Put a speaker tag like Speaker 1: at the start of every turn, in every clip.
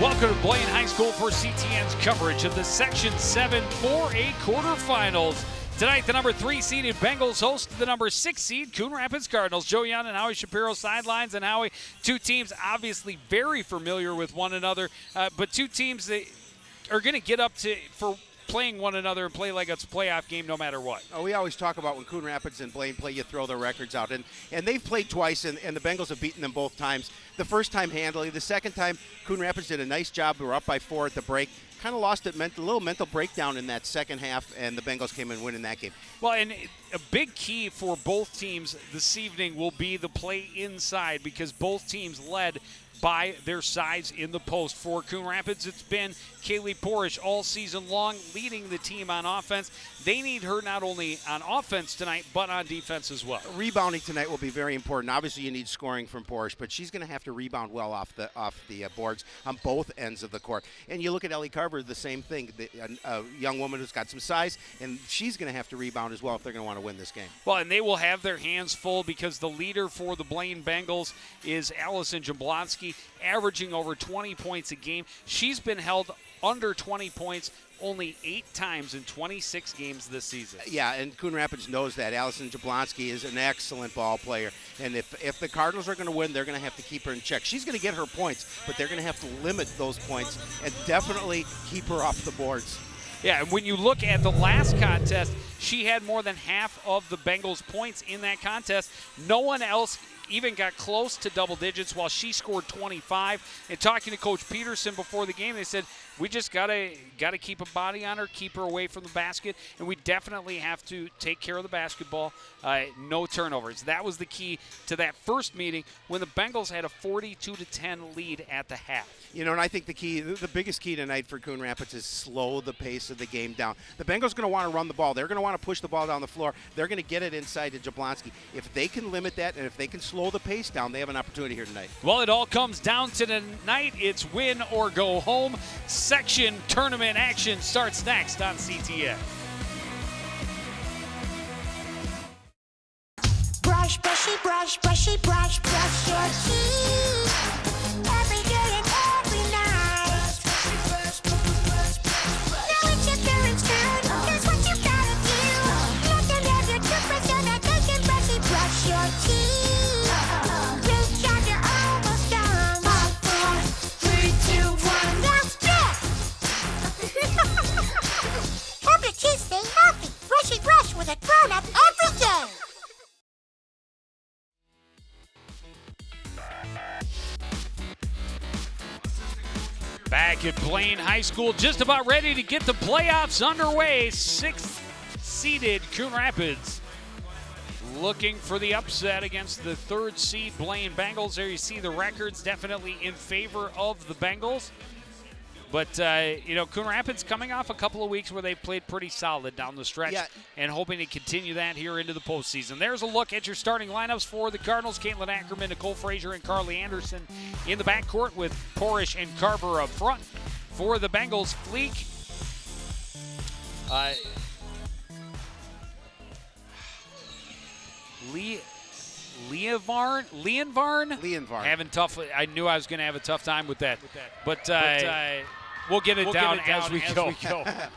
Speaker 1: Welcome to Blaine High School for CTN's coverage of the Section 7 4A quarterfinals. Tonight, the number 3 seeded Bengals host the number 6 seed Coon Rapids Cardinals. Joe Young and Howie Shapiro sidelines, and Howie, two teams obviously very familiar with one another, but two teams that are going to get up for playing one another and play like it's a playoff game no matter what.
Speaker 2: Oh, we always talk about when Coon Rapids and Blaine play, you throw their records out. And they've played twice, and the Bengals have beaten them both times. The first time handily. The second time, Coon Rapids did a nice job. We were up by 4 at the break. Kind of lost it, a little mental breakdown in that second half, and the Bengals came in winning that game.
Speaker 1: Well, and a big key for both teams this evening will be the play inside, because both teams led by their size in the post. For Coon Rapids, it's been Kaylee Porish all season long, leading the team on offense. They need her not only on offense tonight, but on defense as well.
Speaker 2: Rebounding tonight will be very important. Obviously, you need scoring from Porish, but she's going to have to rebound well off the boards on both ends of the court. And you look at Ellie Carver, the same thing. A young woman who's got some size, and she's going to have to rebound as well if they're going to want to win this game.
Speaker 1: Well, and they will have their hands full, because the leader for the Blaine Bengals is Allison Jablonski, averaging over 20 points a game. She's been held under 20 points only 8 times in 26 games this season.
Speaker 2: Yeah, and Coon Rapids knows that. Allison Jablonski is an excellent ball player, and if the Cardinals are going to win, they're going to have to keep her in check. She's going to get her points, but they're going to have to limit those points and definitely keep her off the boards.
Speaker 1: Yeah, and when you look at the last contest, she had more than half of the Bengals' points in that contest. No one else even got close to double digits, while she scored 25. And talking to Coach Peterson before the game, they said, we just gotta keep a body on her, keep her away from the basket, and we definitely have to take care of the basketball. No turnovers. That was the key to that first meeting when the Bengals had a 42-10 lead at the half.
Speaker 2: You know, and I think the biggest key tonight for Coon Rapids is slow the pace of the game down. The Bengals are going to want to run the ball. They're going to want to push the ball down the floor. They're going to get it inside to Jablonski. If they can limit that, and if they can slow the pace down, they have an opportunity here tonight.
Speaker 1: Well, it all comes down to tonight. It's win or go home. Section tournament action starts next on CTN.
Speaker 3: Brush, brushy, brush, brushy, brush, brush your teeth. Every day and every night. Now it's your parents' turn. Here's what you gotta do. Let them have your toothbrush so that they can brushy brush your teeth. Great job, you're almost done. 5, 4, 3, 2, 1, that's it. Help your teeth stay healthy. Brushy brush with a grown-up every day.
Speaker 1: Back at Blaine High School, just about ready to get the playoffs underway. 6th seeded Coon Rapids looking for the upset against the 3rd seed Blaine Bengals. There you see the records definitely in favor of the Bengals. But, Coon Rapids coming off a couple of weeks where they played pretty solid down the stretch, and hoping to continue that here into the postseason. There's a look at your starting lineups for the Cardinals. Caitlin Ackerman, Nicole Frazier, and Carly Anderson in the backcourt, with Porish and Carver up front. For the Bengals, Fleek,
Speaker 2: Leonvarn.
Speaker 1: Having tough. I knew I was going to have a tough time with that. But we'll get it down as we go.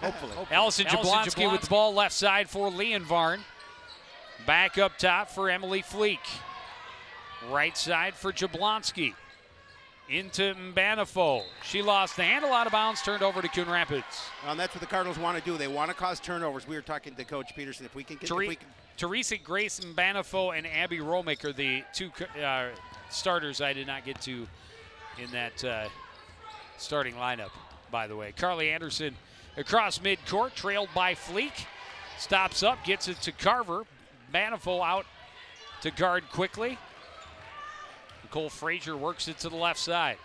Speaker 2: Hopefully.
Speaker 1: Allison Jablonski with the ball left side for Leonvarn. Back up top for Emily Fleek. Right side for Jablonski. Into Mbanifo. She lost the handle, out of bounds, turned over to Coon Rapids.
Speaker 2: And that's what the Cardinals want to do. They want to cause turnovers. We were talking to Coach Peterson. If we can get
Speaker 1: Teresa Grace Mbanifo and Abby Romick are the two starters I did not get to in that starting lineup, by the way. Carly Anderson across midcourt, trailed by Fleek. Stops up, gets it to Carver. Mbanifo out to guard quickly. Nicole Frazier works it to the left side.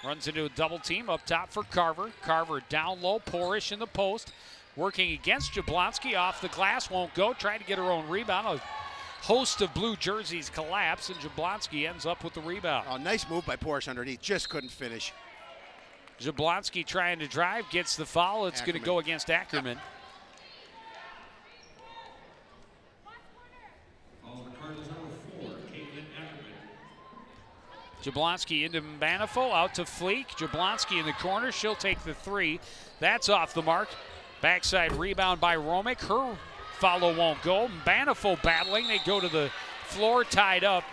Speaker 1: Runs into a double team up top for Carver. Carver down low, Porish in the post. Working against Jablonski, off the glass, won't go. Tried to get her own rebound. A host of blue jerseys collapse, and Jablonski ends up with the rebound.
Speaker 2: Oh, nice move by Porish underneath. Just couldn't finish.
Speaker 1: Jablonski trying to drive, gets the foul. It's going to go against Ackerman.
Speaker 2: Yep.
Speaker 1: Jablonski into Banifo, out to Fleek. Jablonski in the corner, she'll take the 3. That's off the mark. Backside rebound by Romick. Her follow won't go. Banifo battling, they go to the floor, tied up.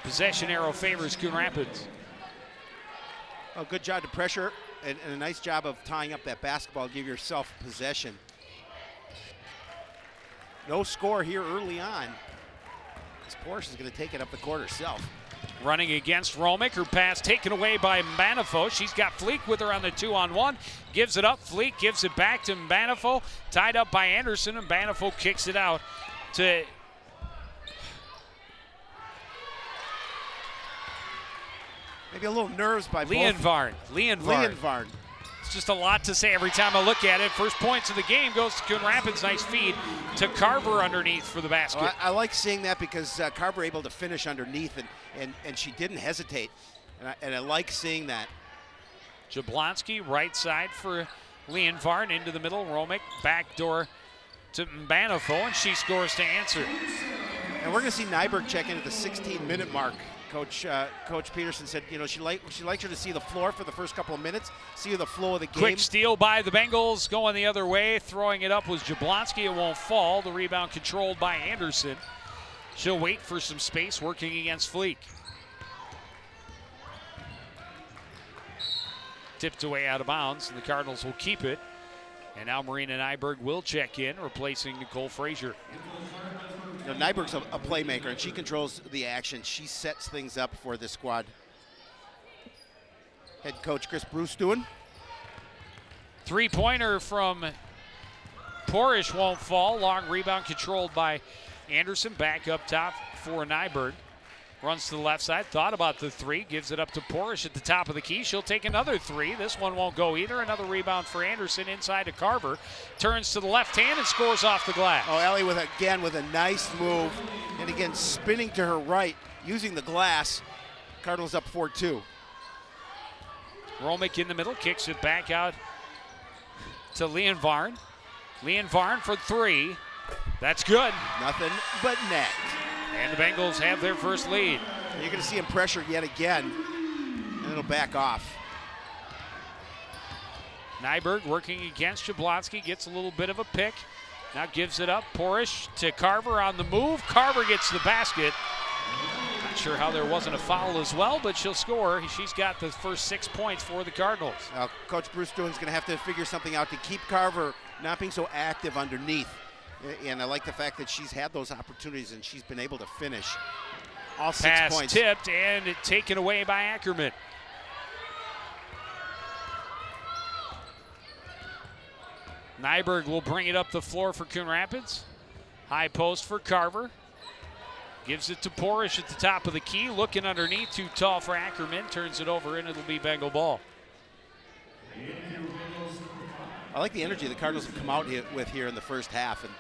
Speaker 1: Possession arrow favors Coon Rapids.
Speaker 2: Oh, good job to pressure and a nice job of tying up that basketball, give yourself possession. No score here early on. This Porsche is going to take it up the court herself.
Speaker 1: Running against Romick, her pass taken away by Banifo. She's got Fleek with her on the 2-on-1. Gives it up, Fleek gives it back to Banifo. Tied up by Anderson, and Banifo kicks it out to
Speaker 2: maybe a little nerves by
Speaker 1: Leonvarn.
Speaker 2: Leonvarn.
Speaker 1: It's just a lot to say every time I look at it. First points of the game goes to Coon Rapids. Nice feed to Carver underneath for the basket.
Speaker 2: Oh, I like seeing that because Carver able to finish underneath, and she didn't hesitate. And I like seeing that.
Speaker 1: Jablonski, right side for Leonvarn, into the middle. Romick, backdoor to Banifo, and she scores to answer.
Speaker 2: And we're going to see Nyberg check in at the 16-minute mark. Coach Peterson said, you know, she likes her to see the floor for the first couple of minutes, see the flow of the game.
Speaker 1: Quick steal by the Bengals, going the other way. Throwing it up was Jablonski. It won't fall. The rebound controlled by Anderson. She'll wait for some space, working against Fleek. Tipped away out of bounds, and the Cardinals will keep it. And now Marina Nyberg will check in, replacing Nicole Frazier.
Speaker 2: You know, Nyberg's a playmaker, and she controls the action. She sets things up for this squad. Head coach Chris Bruce doing.
Speaker 1: Three-pointer from Porish won't fall. Long rebound controlled by Anderson. Back up top for Nyberg. Runs to the left side, thought about the 3, gives it up to Porish at the top of the key. She'll take another 3. This one won't go either. Another rebound for Anderson inside to Carver. Turns to the left hand and scores off the glass.
Speaker 2: Oh, Ellie with a nice move. And again, spinning to her right, using the glass. Cardinals up 4-2.
Speaker 1: Romick in the middle, kicks it back out to Leonvarn. Leonvarn for 3. That's good.
Speaker 2: Nothing but net.
Speaker 1: And the Bengals have their first lead.
Speaker 2: And you're going to see him pressure yet again, and it'll back off.
Speaker 1: Nyberg working against Jablonski, gets a little bit of a pick. Now gives it up. Porish to Carver on the move. Carver gets the basket. Not sure how there wasn't a foul as well, but she'll score. She's got the first 6 points for the Cardinals.
Speaker 2: Coach Bruce Doohan's going to have to figure something out to keep Carver not being so active underneath. And I like the fact that she's had those opportunities and she's been able to finish all 6
Speaker 1: Pass
Speaker 2: points.
Speaker 1: Tipped and taken away by Ackerman. Nyberg will bring it up the floor for Coon Rapids. High post for Carver. Gives it to Porish at the top of the key. Looking underneath, too tall for Ackerman. Turns it over and it'll be Bengal ball.
Speaker 2: I like the energy the Cardinals have come out with here in the first half. And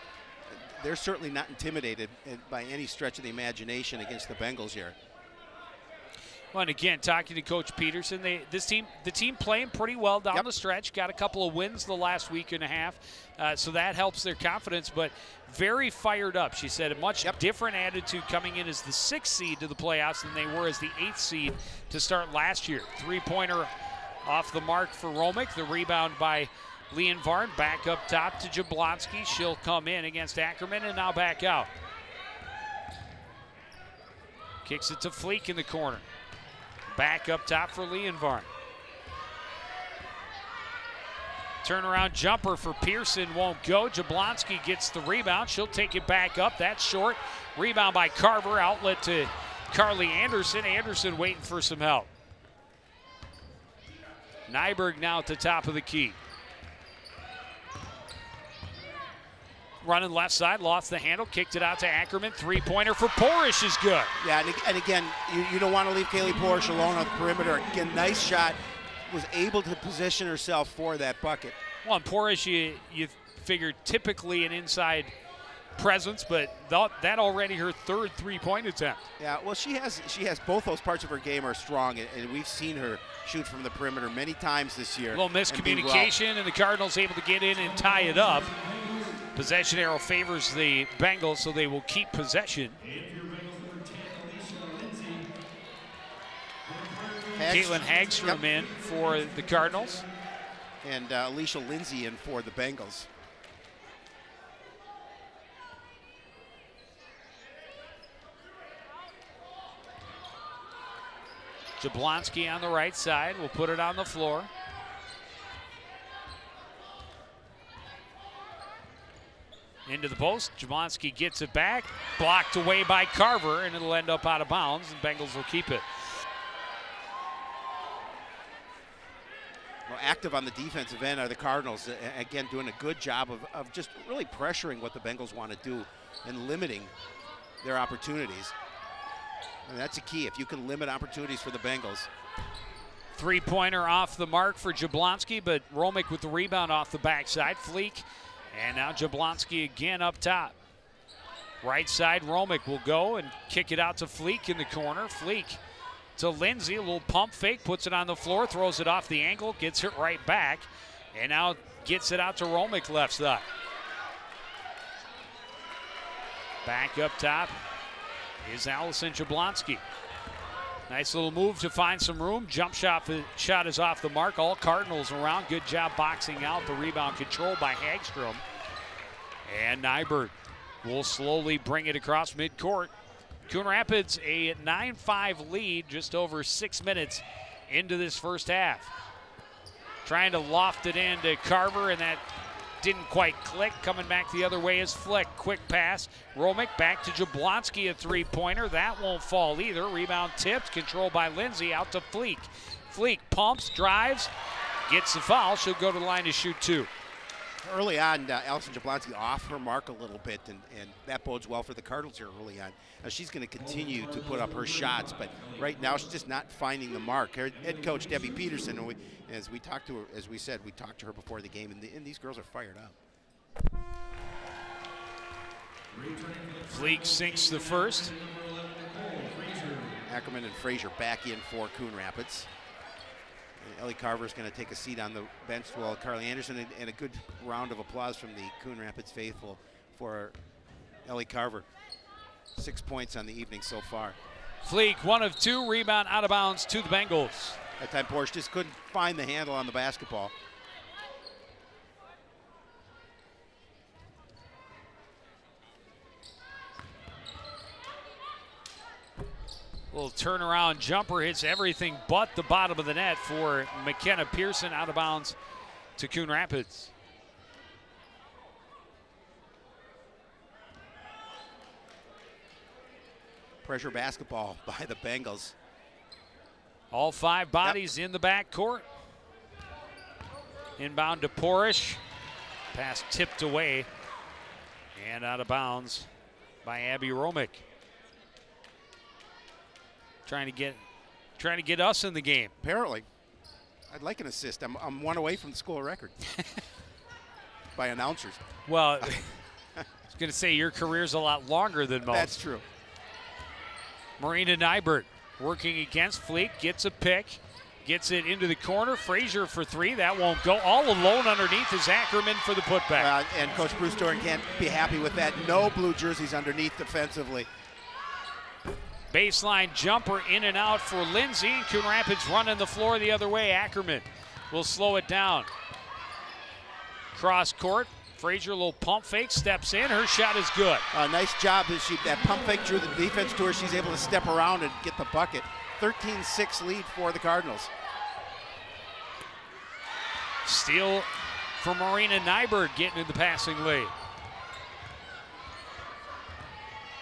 Speaker 2: they're certainly not intimidated by any stretch of the imagination against the Bengals here.
Speaker 1: Well, and again, talking to Coach Peterson, the team playing pretty well down the stretch. Got a couple of wins the last week and a half, so that helps their confidence. But very fired up. She said a much different attitude coming in as the 6th seed to the playoffs than they were as the 8th seed to start last year. Three-pointer off the mark for Romick. The rebound by Leonvarn. Back up top to Jablonski. She'll come in against Ackerman and now back out. Kicks it to Fleek in the corner. Back up top for Leonvarn. Turnaround jumper for Pearson won't go. Jablonski gets the rebound. She'll take it back up. That's short. Rebound by Carver. Outlet to Carly Anderson. Anderson waiting for some help. Nyberg now at the top of the key. Running left side, lost the handle, kicked it out to Ackerman. Three-pointer for Porish is good.
Speaker 2: Yeah, and again, you don't want to leave Kaylee Porish alone on the perimeter. Again, nice shot. Was able to position herself for that bucket.
Speaker 1: Well, and Porish, you figured typically an inside presence, but that already her 3rd three-point attempt.
Speaker 2: Yeah, well, she has both those parts of her game are strong, and we've seen her shoot from the perimeter many times this year.
Speaker 1: A little miscommunication, and the Cardinals able to get in and tie it up. Possession arrow favors the Bengals, so they will keep possession. Caitlin Hagstrom in for the Cardinals.
Speaker 2: And Alicia Lindsay in for the Bengals.
Speaker 1: Jablonski on the right side will put it on the floor. Into the post. Jablonski gets it back. Blocked away by Carver, and it'll end up out of bounds, and Bengals will keep it.
Speaker 2: Well, active on the defensive end are the Cardinals. Again, doing a good job of just really pressuring what the Bengals want to do and limiting their opportunities. And that's a key, if you can limit opportunities for the Bengals.
Speaker 1: Three-pointer off the mark for Jablonski, but Romick with the rebound off the backside. Fleek, and now Jablonski again up top. Right side, Romick will go and kick it out to Fleek in the corner. Fleek to Lindsay, a little pump fake, puts it on the floor, throws it off the ankle, gets it right back, and now gets it out to Romick left side. Back up top is Allison Jablonski. Nice little move to find some room. Jump shot is off the mark. All Cardinals around. Good job boxing out. The rebound controlled by Hagstrom. And Nyberg will slowly bring it across midcourt. Coon Rapids a 9-5 lead just over 6 minutes into this first half. Trying to loft it into Carver, and that didn't quite click. Coming back the other way is Flick. Quick pass. Romick back to Jablonski, a three-pointer. That won't fall either. Rebound tipped, controlled by Lindsay, out to Fleek. Fleek pumps, drives, gets the foul. She'll go to the line to shoot two.
Speaker 2: Early on, Allison Jablonski off her mark a little bit, and that bodes well for the Cardinals here early on. Now she's going to continue to put up her shots, but right now she's just not finding the mark. Her head coach Debbie Peterson, and as we talked to her, as we said, we talked to her before the game, and these girls are fired up.
Speaker 1: Fleek sinks the first.
Speaker 2: Ackerman and Frazier back in for Coon Rapids. And Ellie Carver is going to take a seat on the bench while Carly Anderson, and a good round of applause from the Coon Rapids faithful for Ellie Carver. 6 points on the evening so far.
Speaker 1: Fleek, 1 of 2, rebound out of bounds to the Bengals.
Speaker 2: That time Porsche just couldn't find the handle on the basketball.
Speaker 1: Little turnaround jumper hits everything but the bottom of the net for McKenna Pearson, out of bounds to Coon Rapids.
Speaker 2: Pressure basketball by the Bengals.
Speaker 1: All 5 bodies in the backcourt. Inbound to Porish. Pass tipped away and out of bounds by Abby Romick. Trying to get us in the game.
Speaker 2: Apparently. I'd like an assist. I'm 1 away from the school record by announcers.
Speaker 1: Well, I was going to say your career's a lot longer than most.
Speaker 2: That's true.
Speaker 1: Marina Nyberg working against Fleek, gets a pick, gets it into the corner. Frazier for 3, that won't go. All alone underneath is Ackerman for the putback.
Speaker 2: And Coach Bruce Doran can't be happy with that. No blue jerseys underneath defensively.
Speaker 1: Baseline jumper in and out for Lindsay. Coon Rapids running the floor the other way. Ackerman will slow it down. Cross court. Frazier, a little pump fake, steps in. Her shot is good.
Speaker 2: Nice job. That pump fake drew the defense to her. She's able to step around and get the bucket. 13-6 lead for the Cardinals.
Speaker 1: Steal for Marina Nyberg, getting in the passing lane.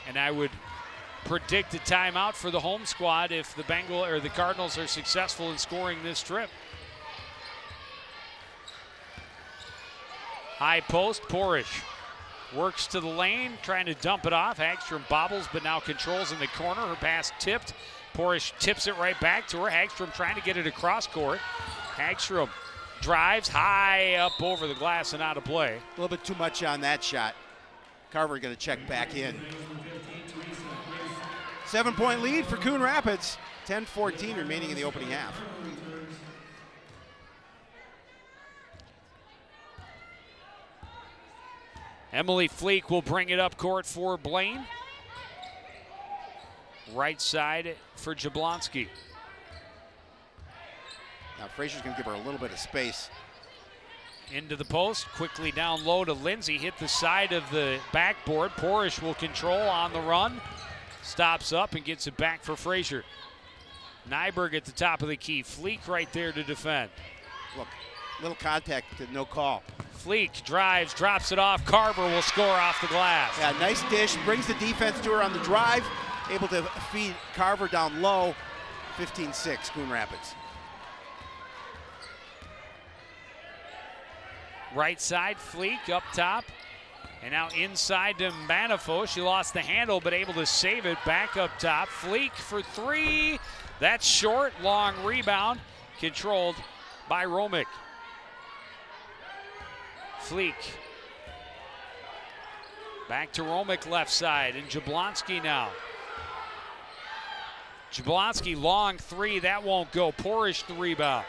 Speaker 1: And I would predict a timeout for the home squad if the Cardinals are successful in scoring this trip. High post, Porish works to the lane, trying to dump it off. Hagstrom bobbles, but now controls in the corner. Her pass tipped. Porish tips it right back to her. Hagstrom trying to get it across court. Hagstrom drives high up over the glass and out of play.
Speaker 2: A little bit too much on that shot. Carver going to check back in. 7-point lead for Coon Rapids. 10-14 remaining in the opening half.
Speaker 1: Emily Fleek will bring it up court for Blaine. Right side for Jablonski.
Speaker 2: Now Frazier's going to give her a little bit of space.
Speaker 1: Into the post, quickly down low to Lindsay, hit the side of the backboard. Porish will control on the run, stops up and gets it back for Frazier. Nyberg at the top of the key, Fleek right there to defend.
Speaker 2: Look, little contact, no call.
Speaker 1: Fleek drives, drops it off. Carver will score off the glass.
Speaker 2: Yeah, nice dish, brings the defense to her on the drive, able to feed Carver down low. 15-6, Coon Rapids.
Speaker 1: Right side, Fleek up top. And now inside to Manifo. She lost the handle, but able to save it. Back up top. Fleek for three. That's short. Long rebound. Controlled by Romick. Fleek. Back to Romick left side. And Jablonski now. Jablonski long three. That won't go. Porish the rebound.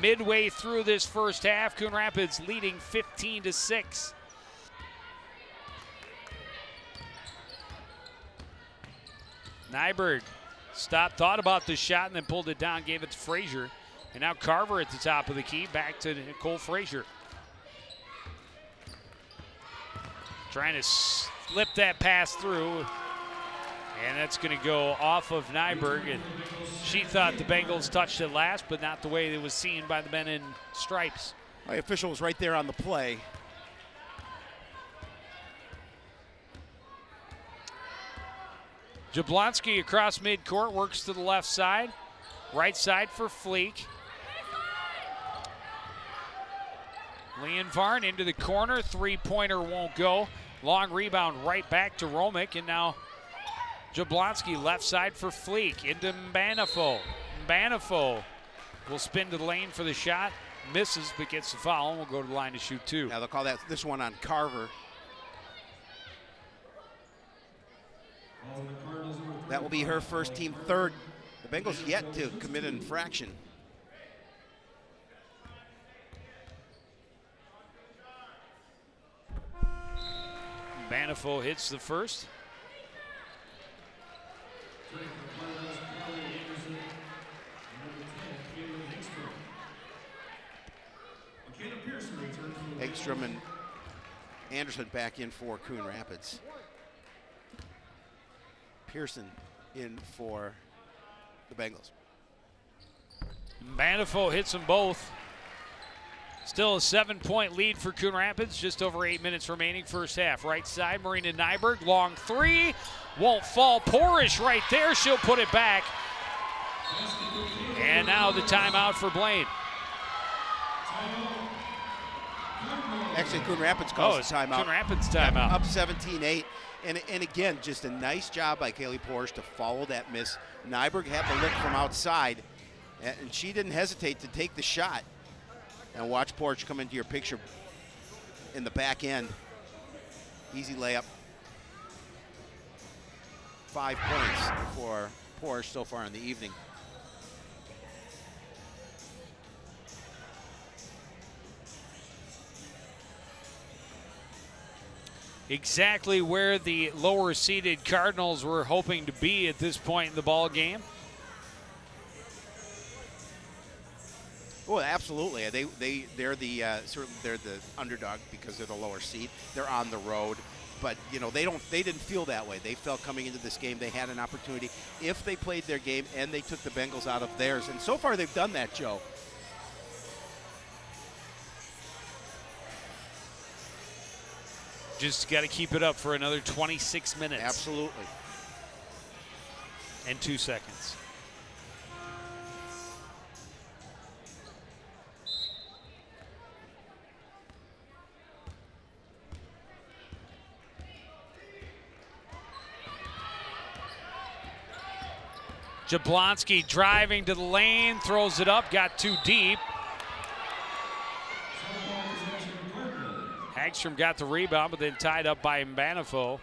Speaker 1: Midway through this first half, Coon Rapids leading 15-6. Nyberg stopped, thought about the shot, and then pulled it down, gave it to Frazier. And now Carver at the top of the key, back to Nicole Frazier. Trying to slip that pass through. And that's going to go off of Nyberg. And she thought the Bengals touched it last, but not the way it was seen by the men in stripes.
Speaker 2: The official was right there on the play.
Speaker 1: Jablonski across midcourt, works to the left side. Right side for Fleek. Leon Varn into the corner. Three-pointer won't go. Long rebound right back to Romick. And now Jablonski left side for Fleek into Banifo. Banifo will spin to the lane for the shot. Misses, but gets the foul and will go to the line to shoot two.
Speaker 2: Now they'll call this one on Carver. That will be her first, team third. The Bengals yet to commit an infraction.
Speaker 1: Banifo hits the first.
Speaker 2: Eggstrom and Anderson back in for Coon Rapids. Pearson in for the Bengals.
Speaker 1: Banifo hits them both. Still a 7-point lead for Coon Rapids. Just over 8 minutes remaining first half. Right side, Marina Nyberg. Long three. Won't fall. Porish right there. She'll put it back. And now the timeout for Blaine.
Speaker 2: Actually, Coon Rapids calls the timeout.
Speaker 1: Coon Rapids timeout.
Speaker 2: Up 17-8. And again, just a nice job by Kaylee Porish to follow that miss. Nyberg had the lick from outside, and she didn't hesitate to take the shot. And watch Porish come into your picture in the back end. Easy layup. 5 points for Porish so far in the evening.
Speaker 1: Exactly where the lower seeded Cardinals were hoping to be at this point in the ball game.
Speaker 2: Oh, absolutely. They're the certainly they're the underdog because they're the lower seed. They're on the road, but you know they didn't feel that way. They felt coming into this game they had an opportunity if they played their game and they took the Bengals out of theirs. And so far they've done that, Joe.
Speaker 1: Just got to keep it up for another 26 minutes.
Speaker 2: Absolutely.
Speaker 1: And 2 seconds. Jablonski driving to the lane, throws it up, got too deep. Hagstrom got the rebound, but then tied up by Mbanifo.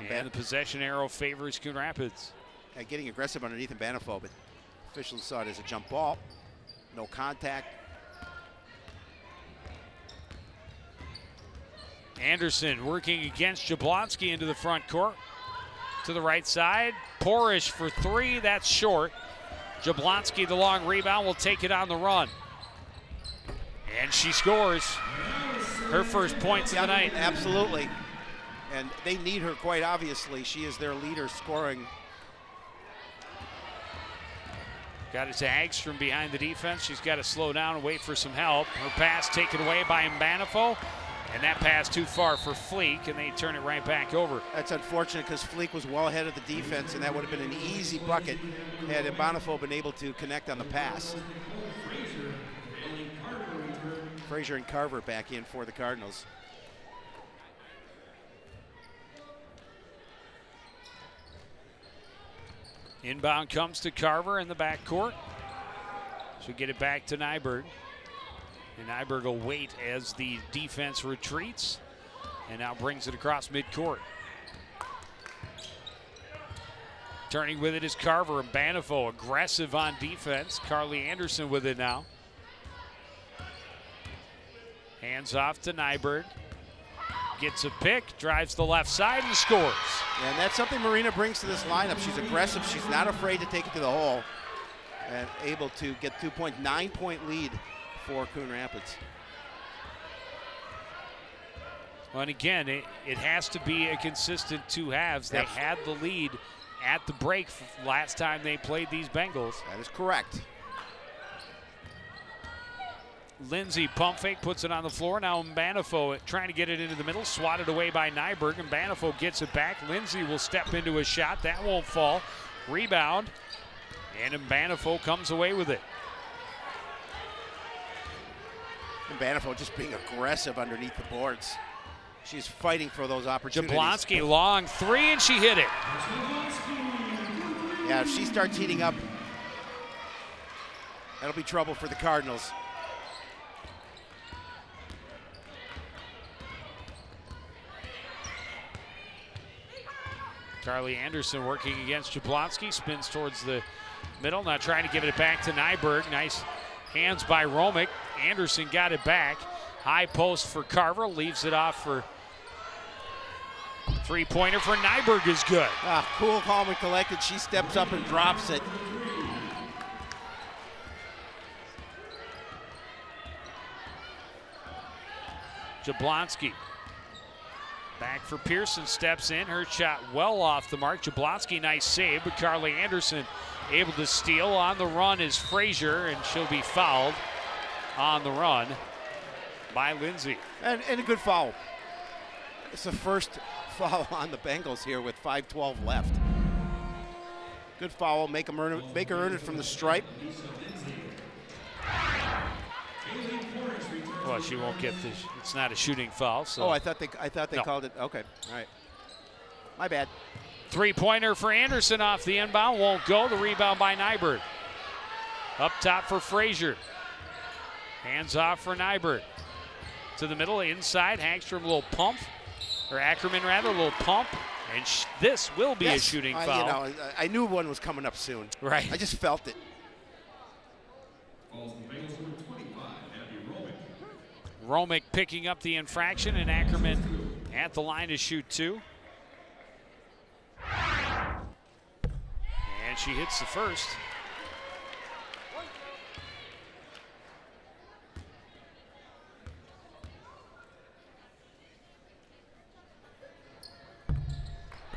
Speaker 1: And the possession arrow favors Coon Rapids.
Speaker 2: Getting aggressive underneath Mbanifo, but officials saw it as a jump ball. No contact.
Speaker 1: Anderson working against Jablonski into the front court. To the right side. Porish for three, that's short. Jablonski, the long rebound, will take it on the run. And she scores her first points of the night.
Speaker 2: Absolutely. And they need her quite obviously. She is their leader scoring.
Speaker 1: Got it to Hagstrom behind the defense. She's got to slow down and wait for some help. Her pass taken away by Mbanifo. And that pass too far for Fleek, and they turn it right back over.
Speaker 2: That's unfortunate because Fleek was well ahead of the defense, and that would have been an easy bucket had Mbanifo been able to connect on the pass. Frazier and Carver back in for the Cardinals.
Speaker 1: Inbound comes to Carver in the backcourt. She'll get it back to Nyberg. And Nyberg will wait as the defense retreats and now brings it across midcourt. Turning with it is Carver and Mbanifo, aggressive on defense. Carly Anderson with it now. Hands off to Nyberg. Gets a pick, drives the left side and scores.
Speaker 2: And that's something Marina brings to this lineup. She's aggressive. She's not afraid to take it to the hole and able to get 2 point, 9-point lead for Coon Rapids.
Speaker 1: Well, and again, it has to be a consistent two halves. They had the lead at the break last time they played these Bengals.
Speaker 2: That is correct.
Speaker 1: Lindsay pump fake, puts it on the floor. Now Mbanifo trying to get it into the middle, swatted away by Nyberg. Mbanifo gets it back. Lindsay will step into a shot. That won't fall. Rebound. And Mbanifo comes away with it.
Speaker 2: Mbanifo just being aggressive underneath the boards. She's fighting for those opportunities.
Speaker 1: Jablonski, long three, and she hit it.
Speaker 2: Yeah, if she starts heating up, that'll be trouble for the Cardinals.
Speaker 1: Carly Anderson working against Jablonski, spins towards the middle, now trying to give it back to Nyberg. Nice hands by Romick. Anderson got it back. High post for Carver, leaves it off for three-pointer for Nyberg is good.
Speaker 2: Cool, calm, and collected. She steps up and drops it.
Speaker 1: Jablonski. Back for Pearson, steps in. Her shot well off the mark. Jablonski, nice save, but Carly Anderson able to steal. On the run is Frazier, and she'll be fouled on the run by Lindsay.
Speaker 2: And a good foul. It's the first foul on the Bengals here with 5:12 left. Good foul, make her earn it from the stripe.
Speaker 1: Well, she won't get this. It's not a shooting foul. So.
Speaker 2: Oh, I thought they called it. Okay, all right. My bad.
Speaker 1: Three-pointer for Anderson off the inbound. Won't go. The rebound by Nyberg. Up top for Frazier. Hands off for Nyberg. To the middle, inside. Hagstrom, a little pump. Or Ackerman, rather, a little pump. And this will be a shooting foul.
Speaker 2: I knew one was coming up soon.
Speaker 1: Right.
Speaker 2: I just felt it.
Speaker 1: Romick picking up the infraction, and Ackerman at the line to shoot two. And she hits the first.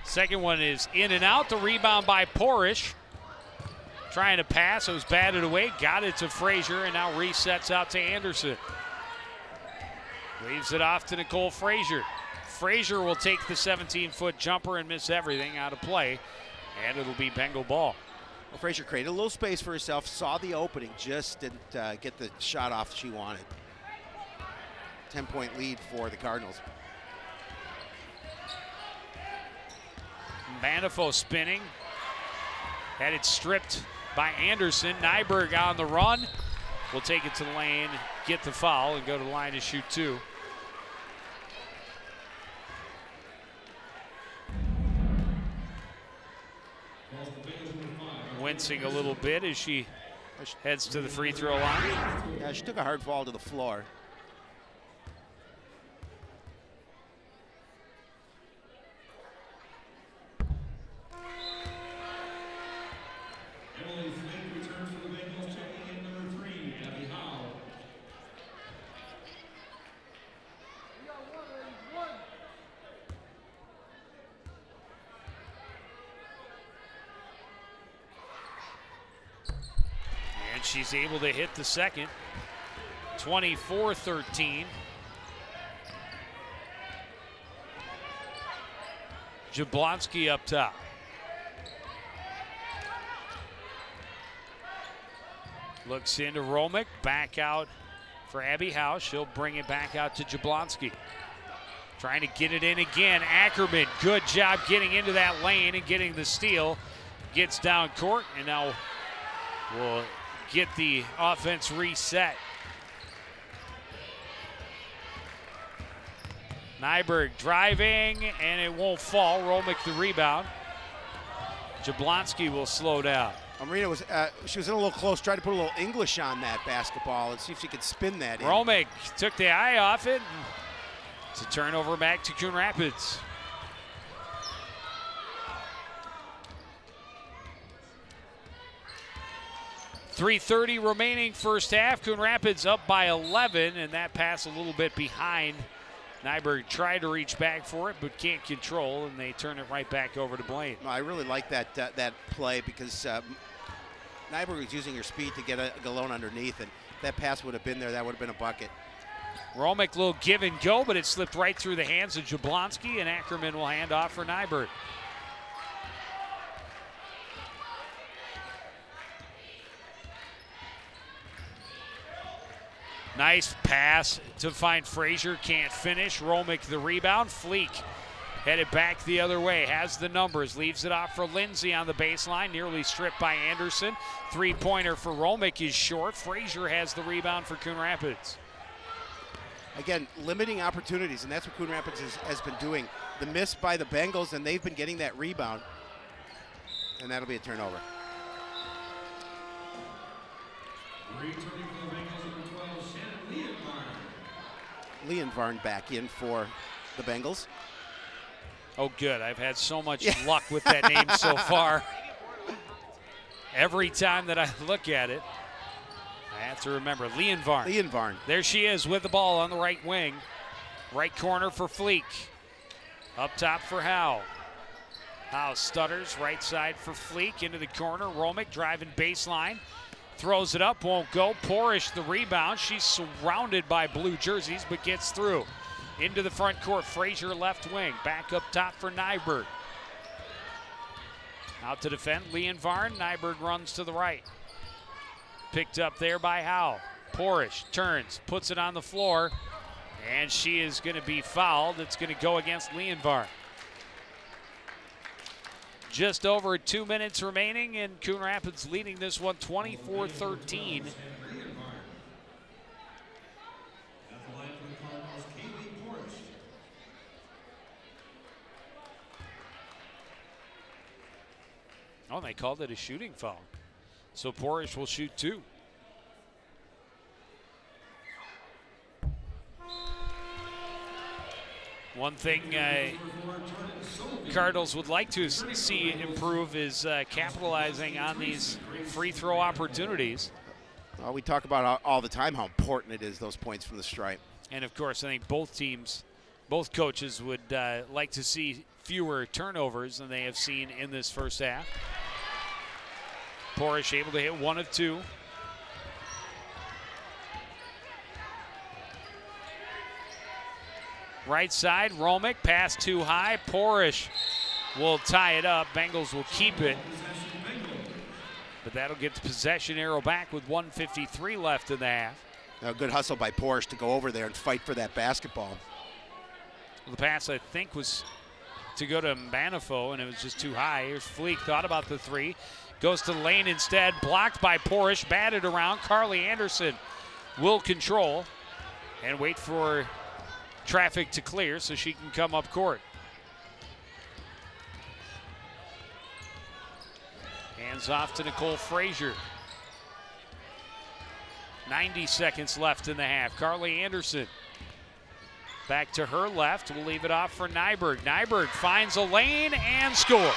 Speaker 1: Second one is in and out. The rebound by Porish. Trying to pass, it was batted away. Got it to Frazier, and now resets out to Anderson. Leaves it off to Nicole Frazier. Frazier will take the 17-foot jumper and miss everything out of play, and it'll be Bengal ball.
Speaker 2: Well, Frazier created a little space for herself, saw the opening, just didn't get the shot off she wanted. 10-point lead for the Cardinals.
Speaker 1: Mbanifo spinning. Had it stripped by Anderson. Nyberg on the run. Will take it to the lane, get the foul, and go to the line to shoot two. Wincing a little bit as she heads to the free throw line.
Speaker 2: Yeah, she took a hard fall to the floor.
Speaker 1: she's able to hit the second. 24-13. Jablonski up top. Looks into Romick, back out for Abby House. She'll bring it back out to Jablonski. Trying to get it in again. Ackerman, good job getting into that lane and getting the steal. Gets down court, and now we'll get the offense reset. Nyberg driving, and it won't fall. Romick the rebound. Jablonski will slow down.
Speaker 2: Marina was she was in a little close, tried to put a little English on that basketball and see if she could spin that in.
Speaker 1: Romick took the eye off it. It's a turnover back to Coon Rapids. .330 remaining first half. Coon Rapids up by 11, and that pass a little bit behind. Nyberg tried to reach back for it, but can't control, and they turn it right back over to Blaine.
Speaker 2: No, I really like that play because Nyberg was using her speed to get a Galone underneath, and if that pass would have been there, that would have been a bucket.
Speaker 1: Romick, little give and go, but it slipped right through the hands of Jablonski, and Ackerman will hand off for Nyberg. Nice pass to find Frazier, can't finish. Romick the rebound. Fleek headed back the other way, has the numbers, leaves it off for Lindsay on the baseline, nearly stripped by Anderson. Three-pointer for Romick is short. Frazier has the rebound for Coon Rapids.
Speaker 2: Again, limiting opportunities, and that's what Coon Rapids has been doing. The miss by the Bengals, and they've been getting that rebound, and that'll be a turnover. Leonvarn back in for the Bengals.
Speaker 1: Oh, good. I've had so much luck with that name so far. Every time that I look at it, I have to remember Leonvarn.
Speaker 2: Leonvarn.
Speaker 1: There she is with the ball on the right wing. Right corner for Fleek. Up top for Howe. Howe stutters, right side for Fleek, into the corner. Romick driving baseline. Throws it up, won't go. Porish the rebound. She's surrounded by blue jerseys, but gets through. Into the front court, Frazier left wing. Back up top for Nyberg. Out to defend, Leonvarn. Nyberg runs to the right. Picked up there by Howe. Porish turns, puts it on the floor, and she is going to be fouled. It's going to go against Leonvarn. Just over 2 minutes remaining, and Coon Rapids leading this one 24-13. Oh, they called it a shooting foul. So Porish will shoot two. One thing Cardinals would like to see improve is capitalizing on these free throw opportunities.
Speaker 2: We talk about all the time how important it is, those points from the stripe.
Speaker 1: And of course, I think both teams, both coaches would like to see fewer turnovers than they have seen in this first half. Porish able to hit one of two. Right side, Romick, pass too high. Porish will tie it up. Bengals will keep it. But that'll get the possession arrow back with 1:53 left in the half.
Speaker 2: A good hustle by Porish to go over there and fight for that basketball.
Speaker 1: The pass, I think, was to go to Manifo, and it was just too high. Here's Fleek, thought about the three. Goes to Lane instead, blocked by Porish, batted around. Carly Anderson will control and wait for traffic to clear so she can come up court. Hands off to Nicole Frazier. 90 seconds left in the half. Carly Anderson back to her left. We'll leave it off for Nyberg. Nyberg finds a lane and scores.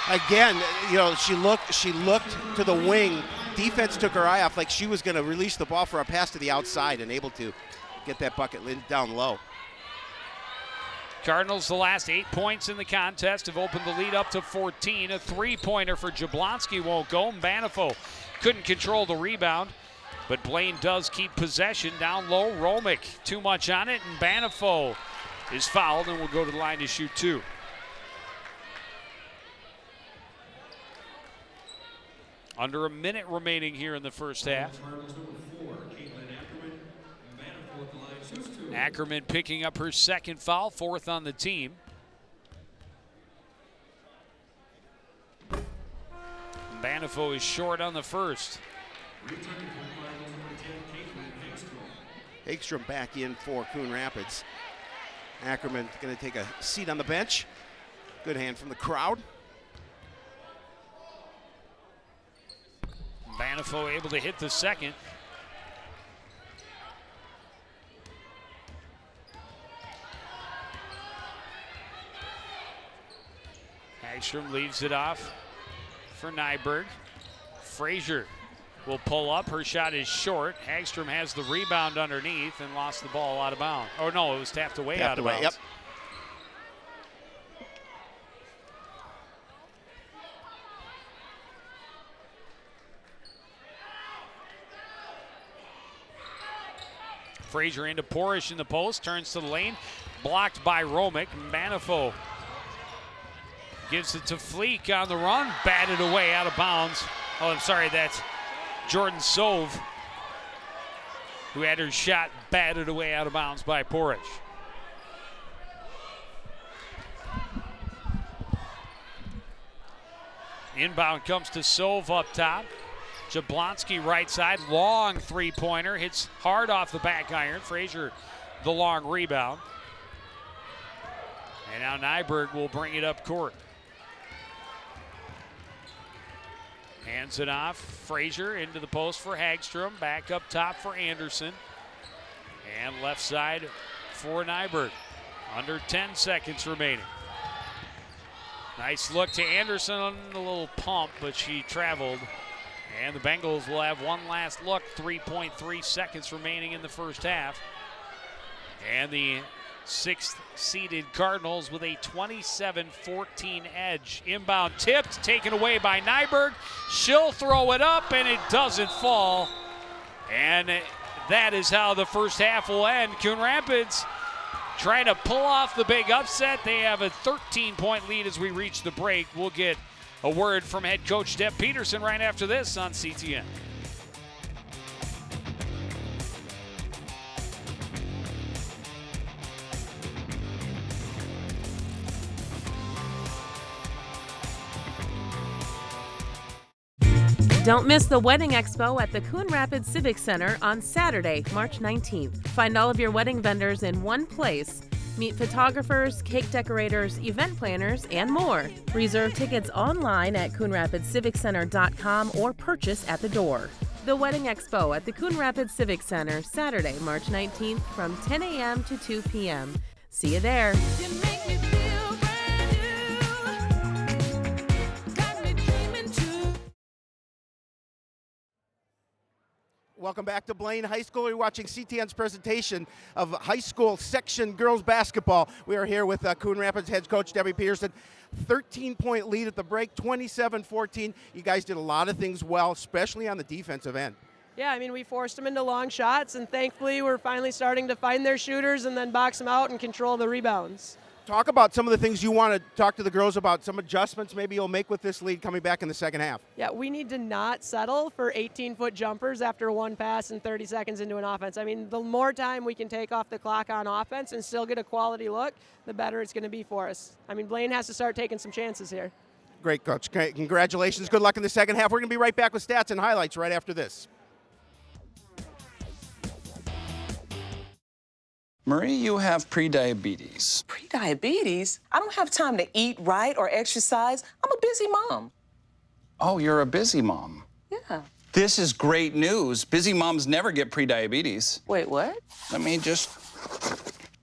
Speaker 2: Again, you know, she looked to the wing. Defense took her eye off like she was going to release the ball for a pass to the outside and able to get that bucket down low.
Speaker 1: Cardinals, the last 8 points in the contest, have opened the lead up to 14. A three-pointer for Jablonski won't go. Banifo couldn't control the rebound, but Blaine does keep possession. Down low, Romick too much on it, and Banifo is fouled and will go to the line to shoot 2. Under a minute remaining here in the first half. Ackerman picking up her second foul, 4th on the team. Banifo is short on the first.
Speaker 2: Hagstrom back in for Coon Rapids. Ackerman going to take a seat on the bench. Good hand from the crowd.
Speaker 1: Banifo able to hit the second. Hagstrom leaves it off for Nyberg. Frazier will pull up. Her shot is short. Hagstrom has the rebound underneath and lost the ball out of bounds. Oh no, it was tapped away out of bounds.
Speaker 2: Yep.
Speaker 1: Frazier into Porish in the post, turns to the lane, blocked by Romick. Banifo gives it to Fleek on the run, batted away out of bounds. Oh, I'm sorry, that's Jordan Sove, who had her shot batted away out of bounds by Porish. Inbound comes to Sove up top. Jablonski right side, long three-pointer, hits hard off the back iron. Frazier the long rebound. And now Nyberg will bring it up court. Hands it off, Frazier into the post for Hagstrom, back up top for Anderson. And left side for Nyberg. Under 10 seconds remaining. Nice look to Anderson, a little pump, but she traveled. And the Bengals will have one last look, 3.3 seconds remaining in the first half. And the 6th seeded Cardinals with a 27-14 edge. Inbound tipped, taken away by Nyberg. She'll throw it up, and it doesn't fall. And that is how the first half will end. Coon Rapids trying to pull off the big upset. They have a 13-point lead as we reach the break. We'll get a word from head coach Deb Peterson right after this on CTN.
Speaker 4: Don't miss the Wedding Expo at the Coon Rapids Civic Center on Saturday, March 19th. Find all of your wedding vendors in one place. Meet photographers, cake decorators, event planners, and more. Reserve tickets online at CoonRapidsCivicCenter.com or purchase at the door. The Wedding Expo at the Coon Rapids Civic Center, Saturday, March 19th from 10 a.m. to 2 p.m. See you there.
Speaker 2: Welcome back to Blaine High School. You're watching CTN's presentation of high school section girls basketball. We are here with Coon Rapids head coach Debbie Peterson. 13-point lead at the break, 27-14. You guys did a lot of things well, especially on the defensive end.
Speaker 5: Yeah, I mean, we forced them into long shots, and thankfully we're finally starting to find their shooters and then box them out and control the rebounds.
Speaker 2: Talk about some of the things you want to talk to the girls about, some adjustments maybe you'll make with this lead coming back in the second half.
Speaker 5: Yeah, we need to not settle for 18-foot jumpers after one pass and 30 seconds into an offense. I mean, the more time we can take off the clock on offense and still get a quality look, the better it's going to be for us. I mean, Blaine has to start taking some chances here.
Speaker 2: Great, Coach. Congratulations. Good luck in the second half. We're going to be right back with stats and highlights right after this.
Speaker 6: Marie, you have prediabetes.
Speaker 7: Prediabetes? I don't have time to eat right or exercise. I'm a busy mom.
Speaker 6: Oh, you're a busy mom.
Speaker 7: Yeah.
Speaker 6: This is great news. Busy moms never get prediabetes.
Speaker 7: Wait, what?
Speaker 6: Let me just...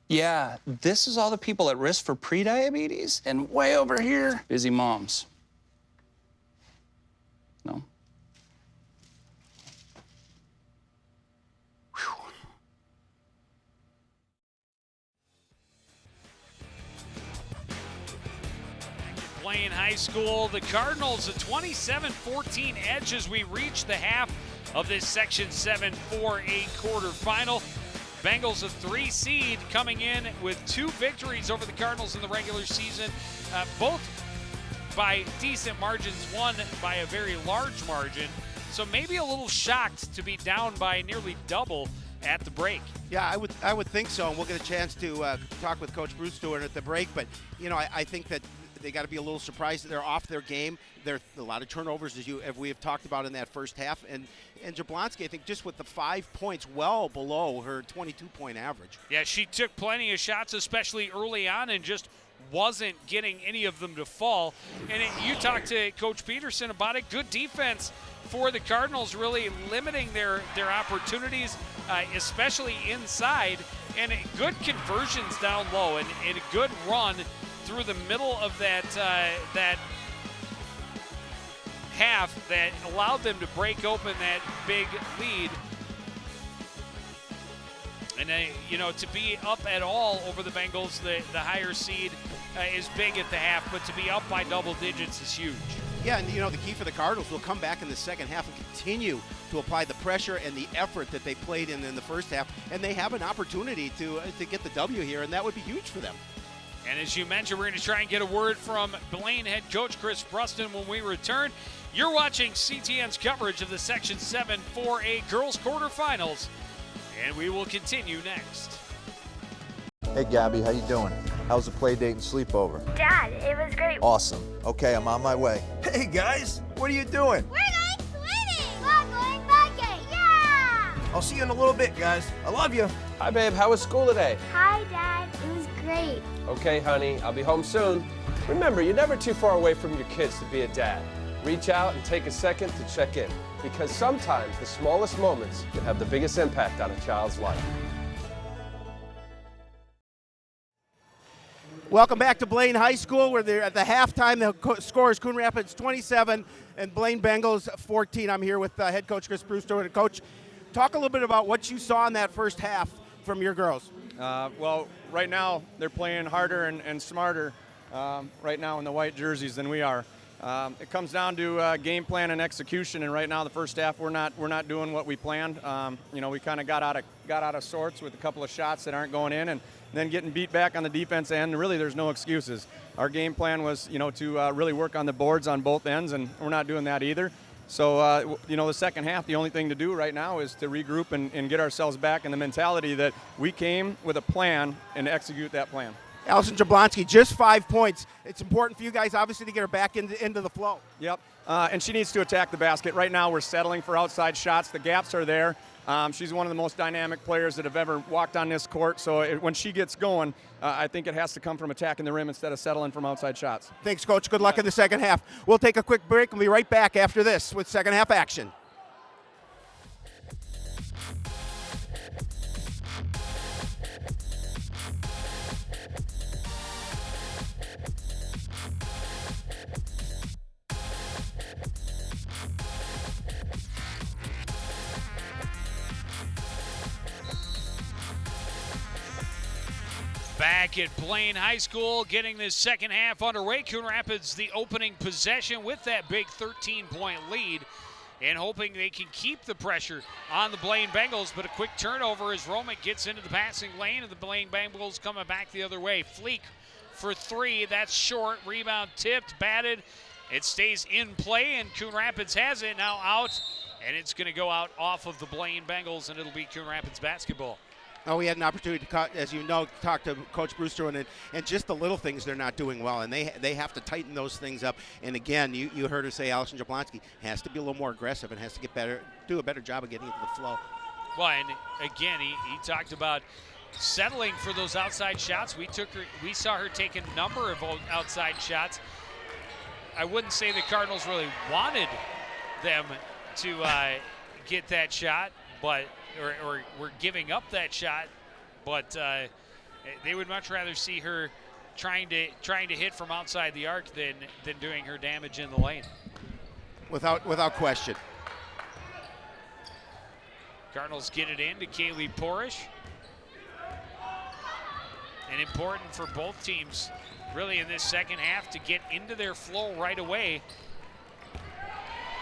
Speaker 6: Yeah, this is all the people at risk for prediabetes, and way over here, busy moms. No?
Speaker 1: Blaine High School. The Cardinals a 27-14 edge as we reach the half of this Section 7 4A quarterfinal. Bengals a 3 seed coming in with 2 victories over the Cardinals in the regular season, both by decent margins, one by a very large margin. So maybe a little shocked to be down by nearly double at the break.
Speaker 2: Yeah, I would think so, and we'll get a chance to talk with Coach Bruce Stewart at the break. But I think that they got to be a little surprised that they're off their game. There are a lot of turnovers, as we have talked about in that first half, and Jablonski, I think, just with the 5 points, well below her 22-point average.
Speaker 1: Yeah, she took plenty of shots, especially early on, and just wasn't getting any of them to fall. And you talked to Coach Peterson about it. Good defense for the Cardinals, really limiting their opportunities, especially inside, and good conversions down low, and a good run through the middle of that half that allowed them to break open that big lead. And to be up at all over the Bengals, the higher seed is big at the half, but to be up by double digits is huge.
Speaker 2: Yeah, and the key for the Cardinals will come back in the second half and continue to apply the pressure and the effort that they played in the first half, and they have an opportunity to get the W here, and that would be huge for them.
Speaker 1: And as you mentioned, we're going to try and get a word from Blaine head coach Chris Bruston when we return. You're watching CTN's coverage of the Section 7 4A girls quarterfinals, and we will continue next.
Speaker 8: Hey Gabby, how you doing? How's the play date and sleepover?
Speaker 3: Dad, it was great.
Speaker 8: Awesome. Okay, I'm on my way. Hey guys, what are you doing?
Speaker 3: We're going swimming. We're going biking. Yeah.
Speaker 8: I'll see you in a little bit, guys. I love you.
Speaker 9: Hi, babe. How was school today?
Speaker 3: Hi, Dad. It was great.
Speaker 9: Okay, honey. I'll be home soon. Remember, you're never too far away from your kids to be a dad. Reach out and take a second to check in, because sometimes the smallest moments can have the biggest impact on a child's life.
Speaker 2: Welcome back to Blaine High School, where they're at the halftime. The score is Coon Rapids 27 and Blaine Bengals 14. I'm here with head coach Chris Bruce Stewart. Coach, talk a little bit about what you saw in that first half from your girls.
Speaker 10: Well, right now they're playing harder and smarter right now in the white jerseys than we are. It comes down to game plan and execution, and right now the first half we're not doing what we planned. We kind of got out of sorts with a couple of shots that aren't going in, and then getting beat back on the defense end. Really, there's no excuses. Our game plan was to really work on the boards on both ends, and we're not doing that either. So the second half, the only thing to do right now is to regroup and get ourselves back in the mentality that we came with a plan and execute that plan.
Speaker 2: Allison Jablonski, just 5 points. It's important for you guys, obviously, to get her back into the flow.
Speaker 10: Yep, and she needs to attack the basket. Right now we're settling for outside shots. The gaps are there. She's one of the most dynamic players that have ever walked on this court. So when she gets going, I think it has to come from attacking the rim instead of settling from outside shots.
Speaker 2: Thanks, Coach. Good luck in the second half. We'll take a quick break and be right back after this with second half action.
Speaker 1: Back at Blaine High School, getting this second half underway. Coon Rapids the opening possession with that big 13-point lead, and hoping they can keep the pressure on the Blaine Bengals. But a quick turnover as Romick gets into the passing lane, and the Blaine Bengals coming back the other way. Fleek for three, that's short. Rebound tipped, batted. It stays in play, and Coon Rapids has it now out, and it's going to go out off of the Blaine Bengals, and it'll be Coon Rapids basketball.
Speaker 2: Oh, we had an opportunity to, as you know, talk to Coach Brewster, and just the little things they're not doing well, and they have to tighten those things up. And again, you heard her say Allison Jablonski has to be a little more aggressive and has to do a better job of getting into the flow.
Speaker 1: Well, and again, he talked about settling for those outside shots. We saw her take a number of outside shots. I wouldn't say the Cardinals really wanted them to get that shot, but or were giving up that shot, but they would much rather see her trying to hit from outside the arc than doing her damage in the lane.
Speaker 2: Without question.
Speaker 1: Cardinals get it in to Kaylee Porish. And important for both teams, really, in this second half to get into their flow right away.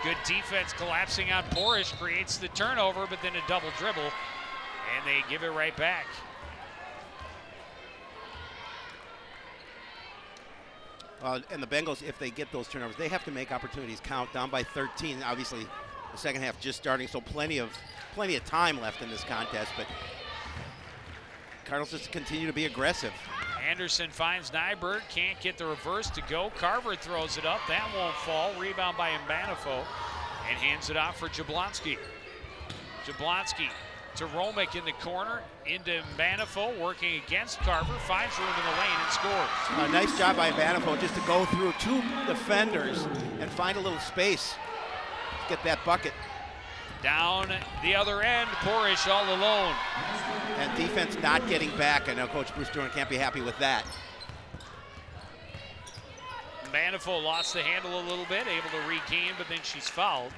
Speaker 1: Good defense collapsing on Porish, creates the turnover, but then a double dribble, and they give it right back.
Speaker 2: And the Bengals, if they get those turnovers, they have to make opportunities count. Down by 13, obviously the second half just starting, so plenty of time left in this contest, but Cardinals just continue to be aggressive.
Speaker 1: Anderson finds Nyberg, can't get the reverse to go. Carver throws it up, that won't fall. Rebound by Mbanifo, and hands it off for Jablonski. Jablonski to Romick in the corner, into Mbanifo, working against Carver, finds room in the lane and scores.
Speaker 2: A nice job by Mbanifo just to go through two defenders and find a little space to get that bucket.
Speaker 1: Down the other end, Porish all alone.
Speaker 2: And defense not getting back. I know Coach Bruce Durant can't be happy with that.
Speaker 1: Mbanifo lost the handle a little bit, able to regain, but then she's fouled.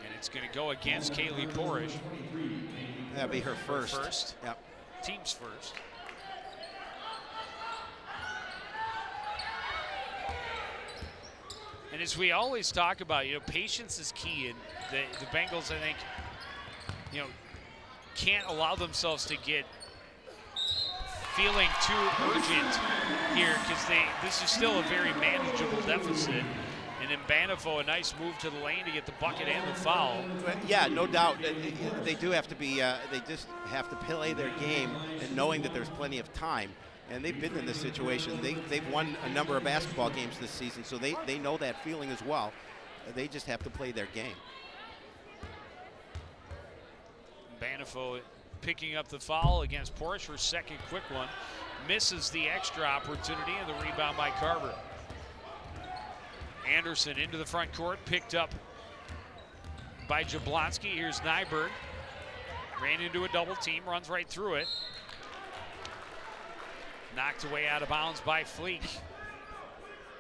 Speaker 1: And it's going to go against Kaylee Porish.
Speaker 2: That'll be her first.
Speaker 1: First.
Speaker 2: Yep.
Speaker 1: Team's first. And as we always talk about, patience is key, and the Bengals, I think, can't allow themselves to get feeling too urgent here, because this is still a very manageable deficit. And Mbanifo, a nice move to the lane to get the bucket and the foul.
Speaker 2: Yeah, no doubt. They do have to be, they just have to play their game and knowing that there's plenty of time. And they've been in this situation. They've won a number of basketball games this season, so they know that feeling as well. They just have to play their game.
Speaker 1: Mbanifo picking up the foul against Porish, her second quick one. Misses the extra opportunity, and the rebound by Carver. Anderson into the front court, picked up by Jablonski. Here's Nyberg. Ran into a double team, runs right through it. Knocked away out of bounds by Fleek.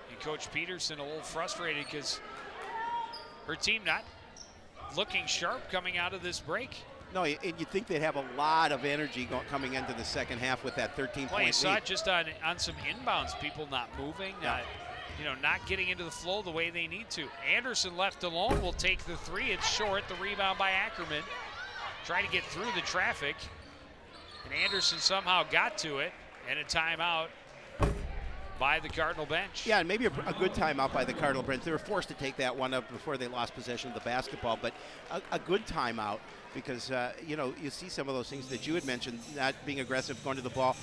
Speaker 1: And Coach Peterson a little frustrated because her team not looking sharp coming out of this break.
Speaker 2: No, and you'd think they'd have a lot of energy coming into the second half with that 13-point
Speaker 1: Well, you saw
Speaker 2: lead.
Speaker 1: it just on some inbounds, people not moving, not getting into the flow the way they need to. Anderson left alone will take the three. It's short. The rebound by Ackerman. Trying to get through the traffic. And Anderson somehow got to it. And a timeout by the Cardinal bench.
Speaker 2: Yeah, and maybe a good timeout by the Cardinal bench. They were forced to take that one up before they lost possession of the basketball, but a good timeout because, you see some of those things that you had mentioned, not being aggressive, going to the ball,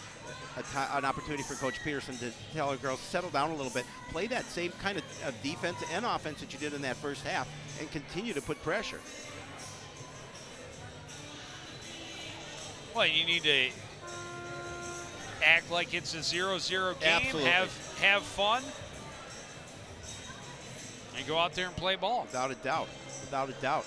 Speaker 2: an opportunity for Coach Peterson to tell her girls, settle down a little bit, play that same kind of defense and offense that you did in that first half, and continue to put pressure.
Speaker 1: Well, you need to act like it's a 0-0 game.
Speaker 2: Absolutely.
Speaker 1: Have fun, and go out there and play ball.
Speaker 2: Without a doubt. Without a doubt.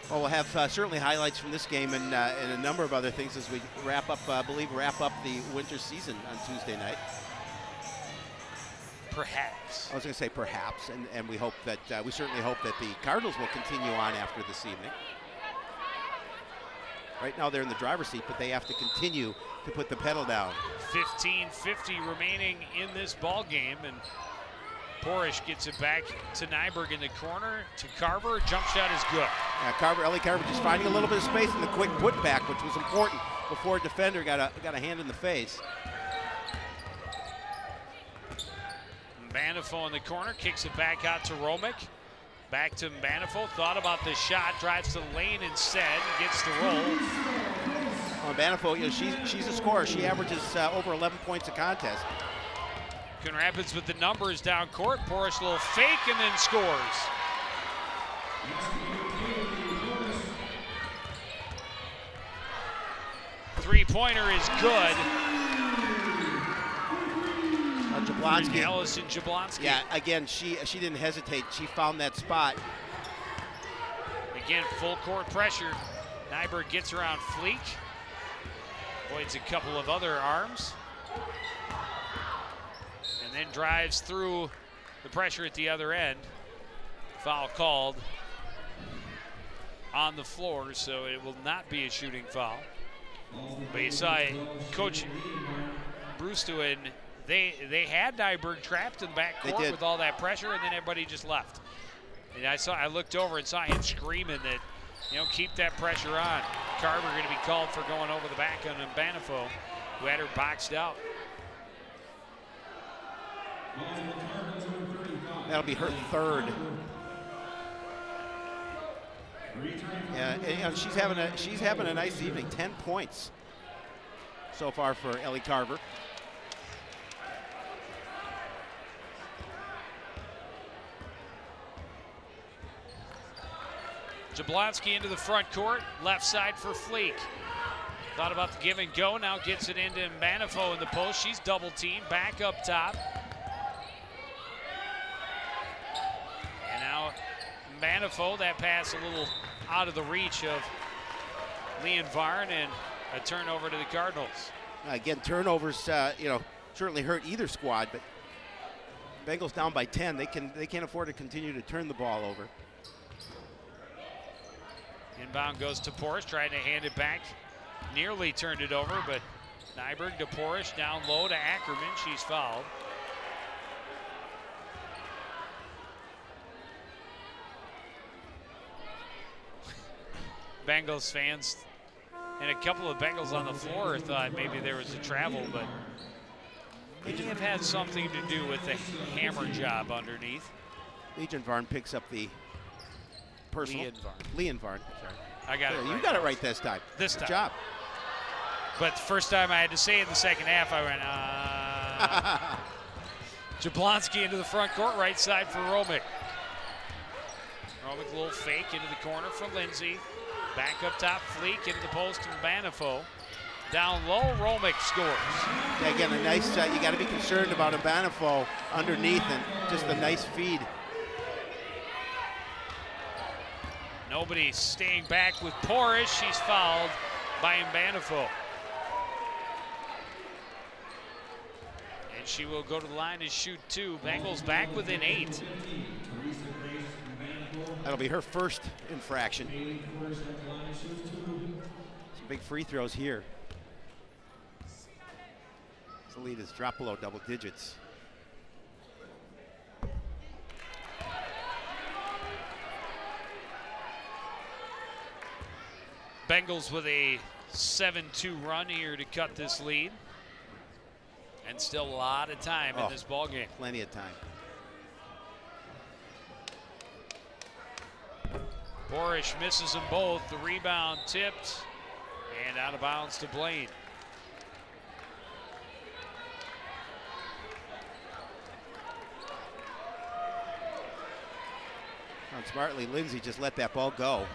Speaker 2: Well, we'll have certainly highlights from this game and a number of other things as we wrap up the winter season on Tuesday night.
Speaker 1: Perhaps.
Speaker 2: I was going to say perhaps, and we hope that we certainly hope that the Cardinals will continue on after this evening. Right now they're in the driver's seat, but they have to continue to put the pedal down.
Speaker 1: 15:50 remaining in this ball game, and Porish gets it back to Nyberg in the corner to Carver. Jump shot is good.
Speaker 2: Yeah, Ellie Carver just finding a little bit of space in the quick putback, which was important before a defender got a hand in the face.
Speaker 1: Mbanifo in the corner, kicks it back out to Romick. Back to Mbanifo, thought about the shot, drives to the lane instead, gets the roll.
Speaker 2: Well, Mbanifo, she's a scorer. She averages over 11 points a contest.
Speaker 1: Coon Rapids with the numbers down court. Porish a little fake and then scores. Three-pointer is good.
Speaker 2: Jablonski.
Speaker 1: Allison Jablonski.
Speaker 2: Yeah, again, she didn't hesitate. She found that spot.
Speaker 1: Again, full court pressure. Nyberg gets around Fleek. Avoids a couple of other arms. And then drives through the pressure at the other end. Foul called on the floor, so it will not be a shooting foul. But you saw Coach Brewster, they had Nyberg trapped in the backcourt with all that pressure, and then everybody just left. And I looked over and saw him screaming that, keep that pressure on. Carver going to be called for going over the back on Banifo, who had her boxed out.
Speaker 2: That'll be her third. Yeah, and she's having a nice evening. 10 points so far for Ellie Carver.
Speaker 1: Jablonski into the front court, left side for Fleek. Thought about the give and go, now gets it into Banifo in the post. She's double teamed, back up top. And now Banifo, that pass a little out of the reach of Leon Varn, and a turnover to the Cardinals.
Speaker 2: Again, turnovers, certainly hurt either squad, but Bengals down by 10. They can't afford to continue to turn the ball over.
Speaker 1: Inbound goes to Porish, trying to hand it back. Nearly turned it over, but Nyberg to Porish, down low to Ackerman. She's fouled. Bengals fans and a couple of Bengals on the floor thought maybe there was a travel, but may have had something to do with the hammer job underneath.
Speaker 2: Legion Varn picks up the personal. Leon Varn. Sorry.
Speaker 1: I got it right.
Speaker 2: You got it right this time.
Speaker 1: Good
Speaker 2: job.
Speaker 1: But the first time I had to say it in the second half, I went, Jablonski into the front court, right side for Romick. Romick, a little fake into the corner for Lindsay. Back up top, Fleek into the post from Banifo. Down low, Romick scores.
Speaker 2: Yeah, again, a nice, you got to be concerned about a Banifo underneath, and just a nice feed.
Speaker 1: Nobody staying back with Porish. She's fouled by Banifo. And she will go to the line and shoot 2. Bengals back within 8.
Speaker 2: That'll be her first infraction. Some big free throws here. The lead has dropped below double digits.
Speaker 1: Bengals with a 7-2 run here to cut this lead. And still a lot of time in this ball game.
Speaker 2: Plenty of time.
Speaker 1: Borish misses them both. The rebound tipped and out of bounds to Blaine.
Speaker 2: And smartly, Lindsay just let that ball go.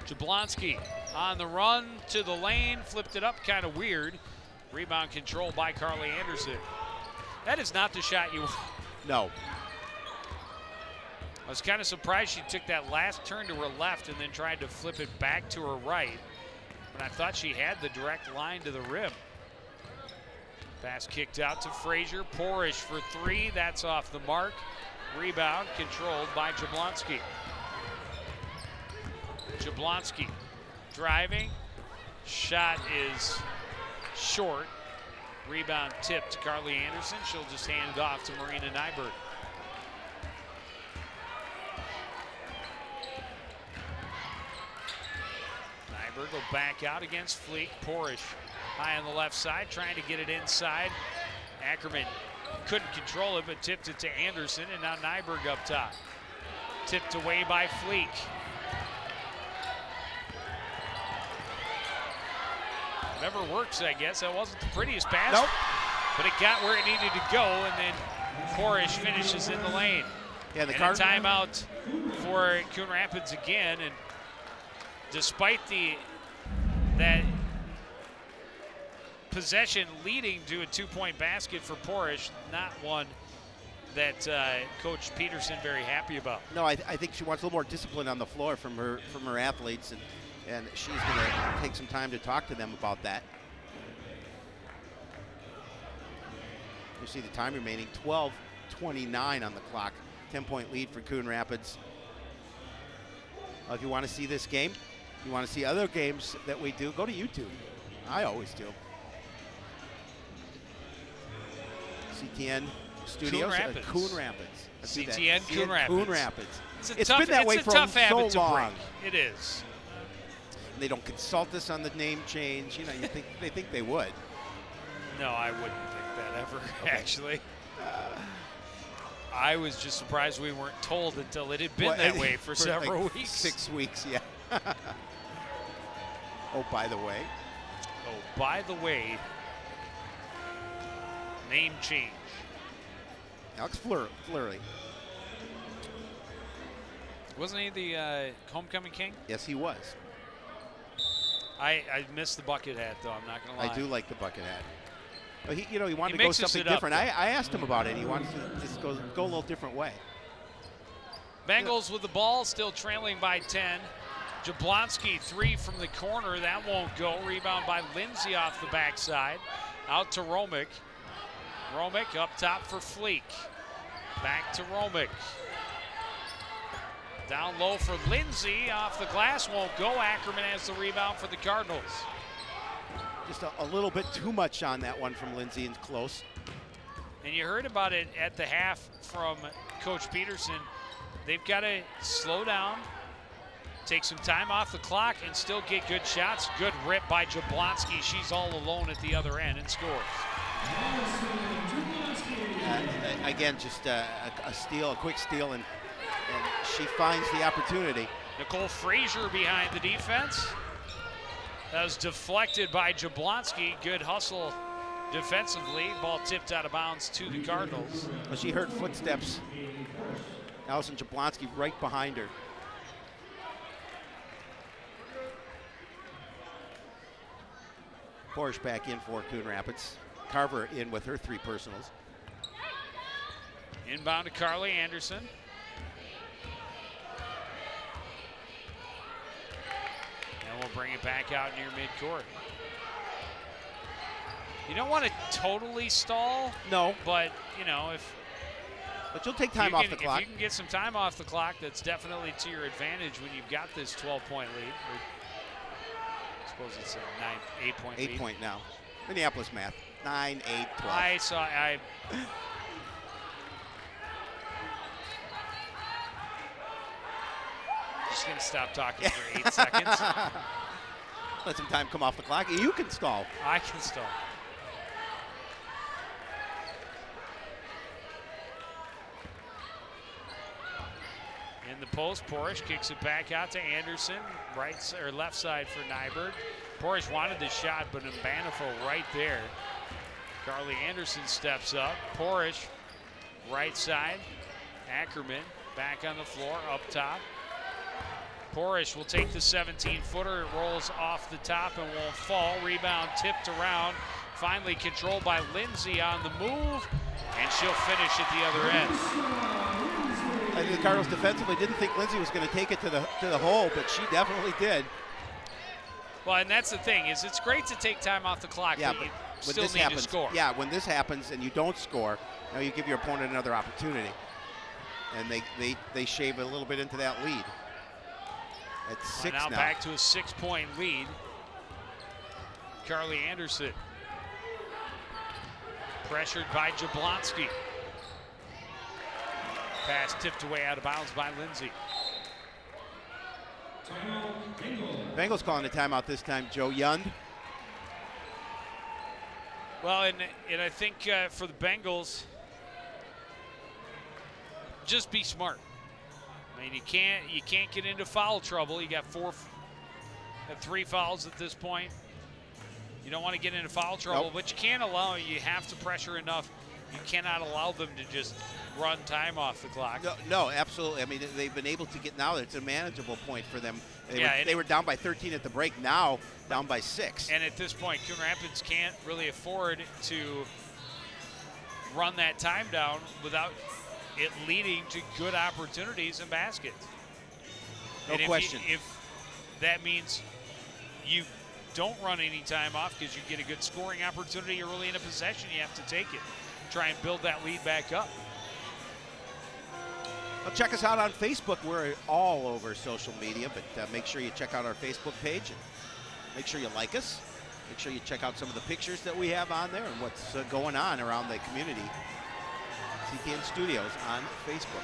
Speaker 1: Jablonski on the run to the lane, flipped it up, kind of weird. Rebound controlled by Carly Anderson. That is not the shot you want.
Speaker 2: No.
Speaker 1: I was kind of surprised she took that last turn to her left and then tried to flip it back to her right. But I thought she had the direct line to the rim. Pass kicked out to Frazier. Porish for 3. That's off the mark. Rebound controlled by Jablonski. Jablonski driving. Shot is short. Rebound tipped to Carly Anderson. She'll just hand it off to Marina Nyberg. Nyberg will back out against Fleek. Porish high on the left side, trying to get it inside. Ackerman couldn't control it, but tipped it to Anderson, and now Nyberg up top. Tipped away by Fleek. Whatever works, I guess. That wasn't the prettiest pass, but it got where it needed to go, and then Porish finishes in the lane.
Speaker 2: Yeah, the
Speaker 1: and a timeout for Coon Rapids again, and despite that possession leading to a 2-point basket for Porish, not one that Coach Peterson very happy about.
Speaker 2: No, I think she wants a little more discipline on the floor from her athletes, and she's going to take some time to talk to them about that. You see the time remaining, 12:29 on the clock. 10-point lead for Coon Rapids. If you want to see this game, you want to see other games that we do, go to YouTube. I always do. CTN Studios, Coon Rapids.
Speaker 1: CTN Coon Rapids.
Speaker 2: Coon Rapids.
Speaker 1: It's
Speaker 2: been that way for
Speaker 1: tough
Speaker 2: so
Speaker 1: habit to
Speaker 2: long.
Speaker 1: break. It is.
Speaker 2: They don't consult us on the name change. You know, they think they would.
Speaker 1: No, I wouldn't think that ever, actually. I was just surprised we weren't told until it had been that way for several
Speaker 2: like
Speaker 1: weeks.
Speaker 2: 6 weeks, yeah. Oh, by the way.
Speaker 1: Name change.
Speaker 2: Alex Fleury.
Speaker 1: Wasn't he the homecoming king?
Speaker 2: Yes, he was.
Speaker 1: I missed the bucket hat, though. I'm not going to lie.
Speaker 2: I do like the bucket hat. But he wanted to go
Speaker 1: mixes
Speaker 2: something
Speaker 1: it up,
Speaker 2: different. I asked him about it. He wanted to just go a little different way.
Speaker 1: Bengals with the ball, still trailing by 10. Jablonski, 3 from the corner. That won't go. Rebound by Lindsay off the backside. Out to Romick. Romick up top for Fleek. Back to Romick. Down low for Lindsay. Off the glass, won't go. Ackerman has the rebound for the Cardinals.
Speaker 2: Just a little bit too much on that one from Lindsay and close.
Speaker 1: And you heard about it at the half from Coach Peterson. They've got to slow down, take some time off the clock, and still get good shots. Good rip by Jablonski. She's all alone at the other end and scores.
Speaker 2: Again, just a steal, a quick steal, and she finds the opportunity.
Speaker 1: Nicole Frazier behind the defense. That was deflected by Jablonski. Good hustle defensively. Ball tipped out of bounds to the Cardinals.
Speaker 2: Well, she heard footsteps. Allison Jablonski right behind her. Porsche back in for Coon Rapids. Carver in with her 3 personals.
Speaker 1: Inbound to Carly Anderson. And we'll bring it back out near midcourt. You don't want to totally stall.
Speaker 2: No.
Speaker 1: But, you know,
Speaker 2: But you'll take time off the clock.
Speaker 1: If you can get some time off the clock, that's definitely to your advantage when you've got this 12-point lead. I suppose it's a 8-point lead.
Speaker 2: 8-point now. Minneapolis math. 9, 8, 12.
Speaker 1: I just going to stop talking for 8 seconds.
Speaker 2: Let some time come off the clock. You can stall.
Speaker 1: I can stall. In the post, Porish kicks it back out to Anderson. Left side for Nyberg. Porish wanted the shot, but Mbanifo right there. Carly Anderson steps up. Porish, right side. Ackerman back on the floor, up top. Porish will take the 17-footer. It rolls off the top and won't fall. Rebound tipped around. Finally controlled by Lindsay on the move, and she'll finish at the other end.
Speaker 2: I think the Cardinals defensively didn't think Lindsay was going to take it to the hole, but she definitely did.
Speaker 1: Well, and that's the thing, is it's great to take time off the clock,
Speaker 2: Yeah,
Speaker 1: but you
Speaker 2: when
Speaker 1: still
Speaker 2: this
Speaker 1: need
Speaker 2: happens,
Speaker 1: to score.
Speaker 2: Yeah, when this happens and you don't score, now you give your opponent another opportunity. And they shave a little bit into that lead. At 6
Speaker 1: now.
Speaker 2: Now
Speaker 1: Back to a 6-point lead. Carly Anderson. Pressured by Jablonski. Pass tipped away out of bounds by Lindsay.
Speaker 2: Bengals calling a timeout this time, Joe Yund.
Speaker 1: Well, and I think for the Bengals, just be smart. I mean, you can't get into foul trouble. You got 3 fouls at this point. You don't want to get into foul trouble,
Speaker 2: Nope.
Speaker 1: but you can't allow. You have to pressure enough. You cannot allow them to just run time off the clock.
Speaker 2: No, absolutely. I mean, they've been able to get now. It's a manageable point for them. They were down by 13 at the break. Now down by 6.
Speaker 1: And at this point, Coon Rapids can't really afford to run that time down without it leading to good opportunities and baskets.
Speaker 2: No question.
Speaker 1: If that means you don't run any time off because you get a good scoring opportunity early in a possession, you have to take it. Try and build that lead back up.
Speaker 2: Well, check us out on Facebook. We're all over social media, but make sure you check out our Facebook page. And make sure you like us. Make sure you check out some of the pictures that we have on there and what's going on around the community. CTN Studios on Facebook.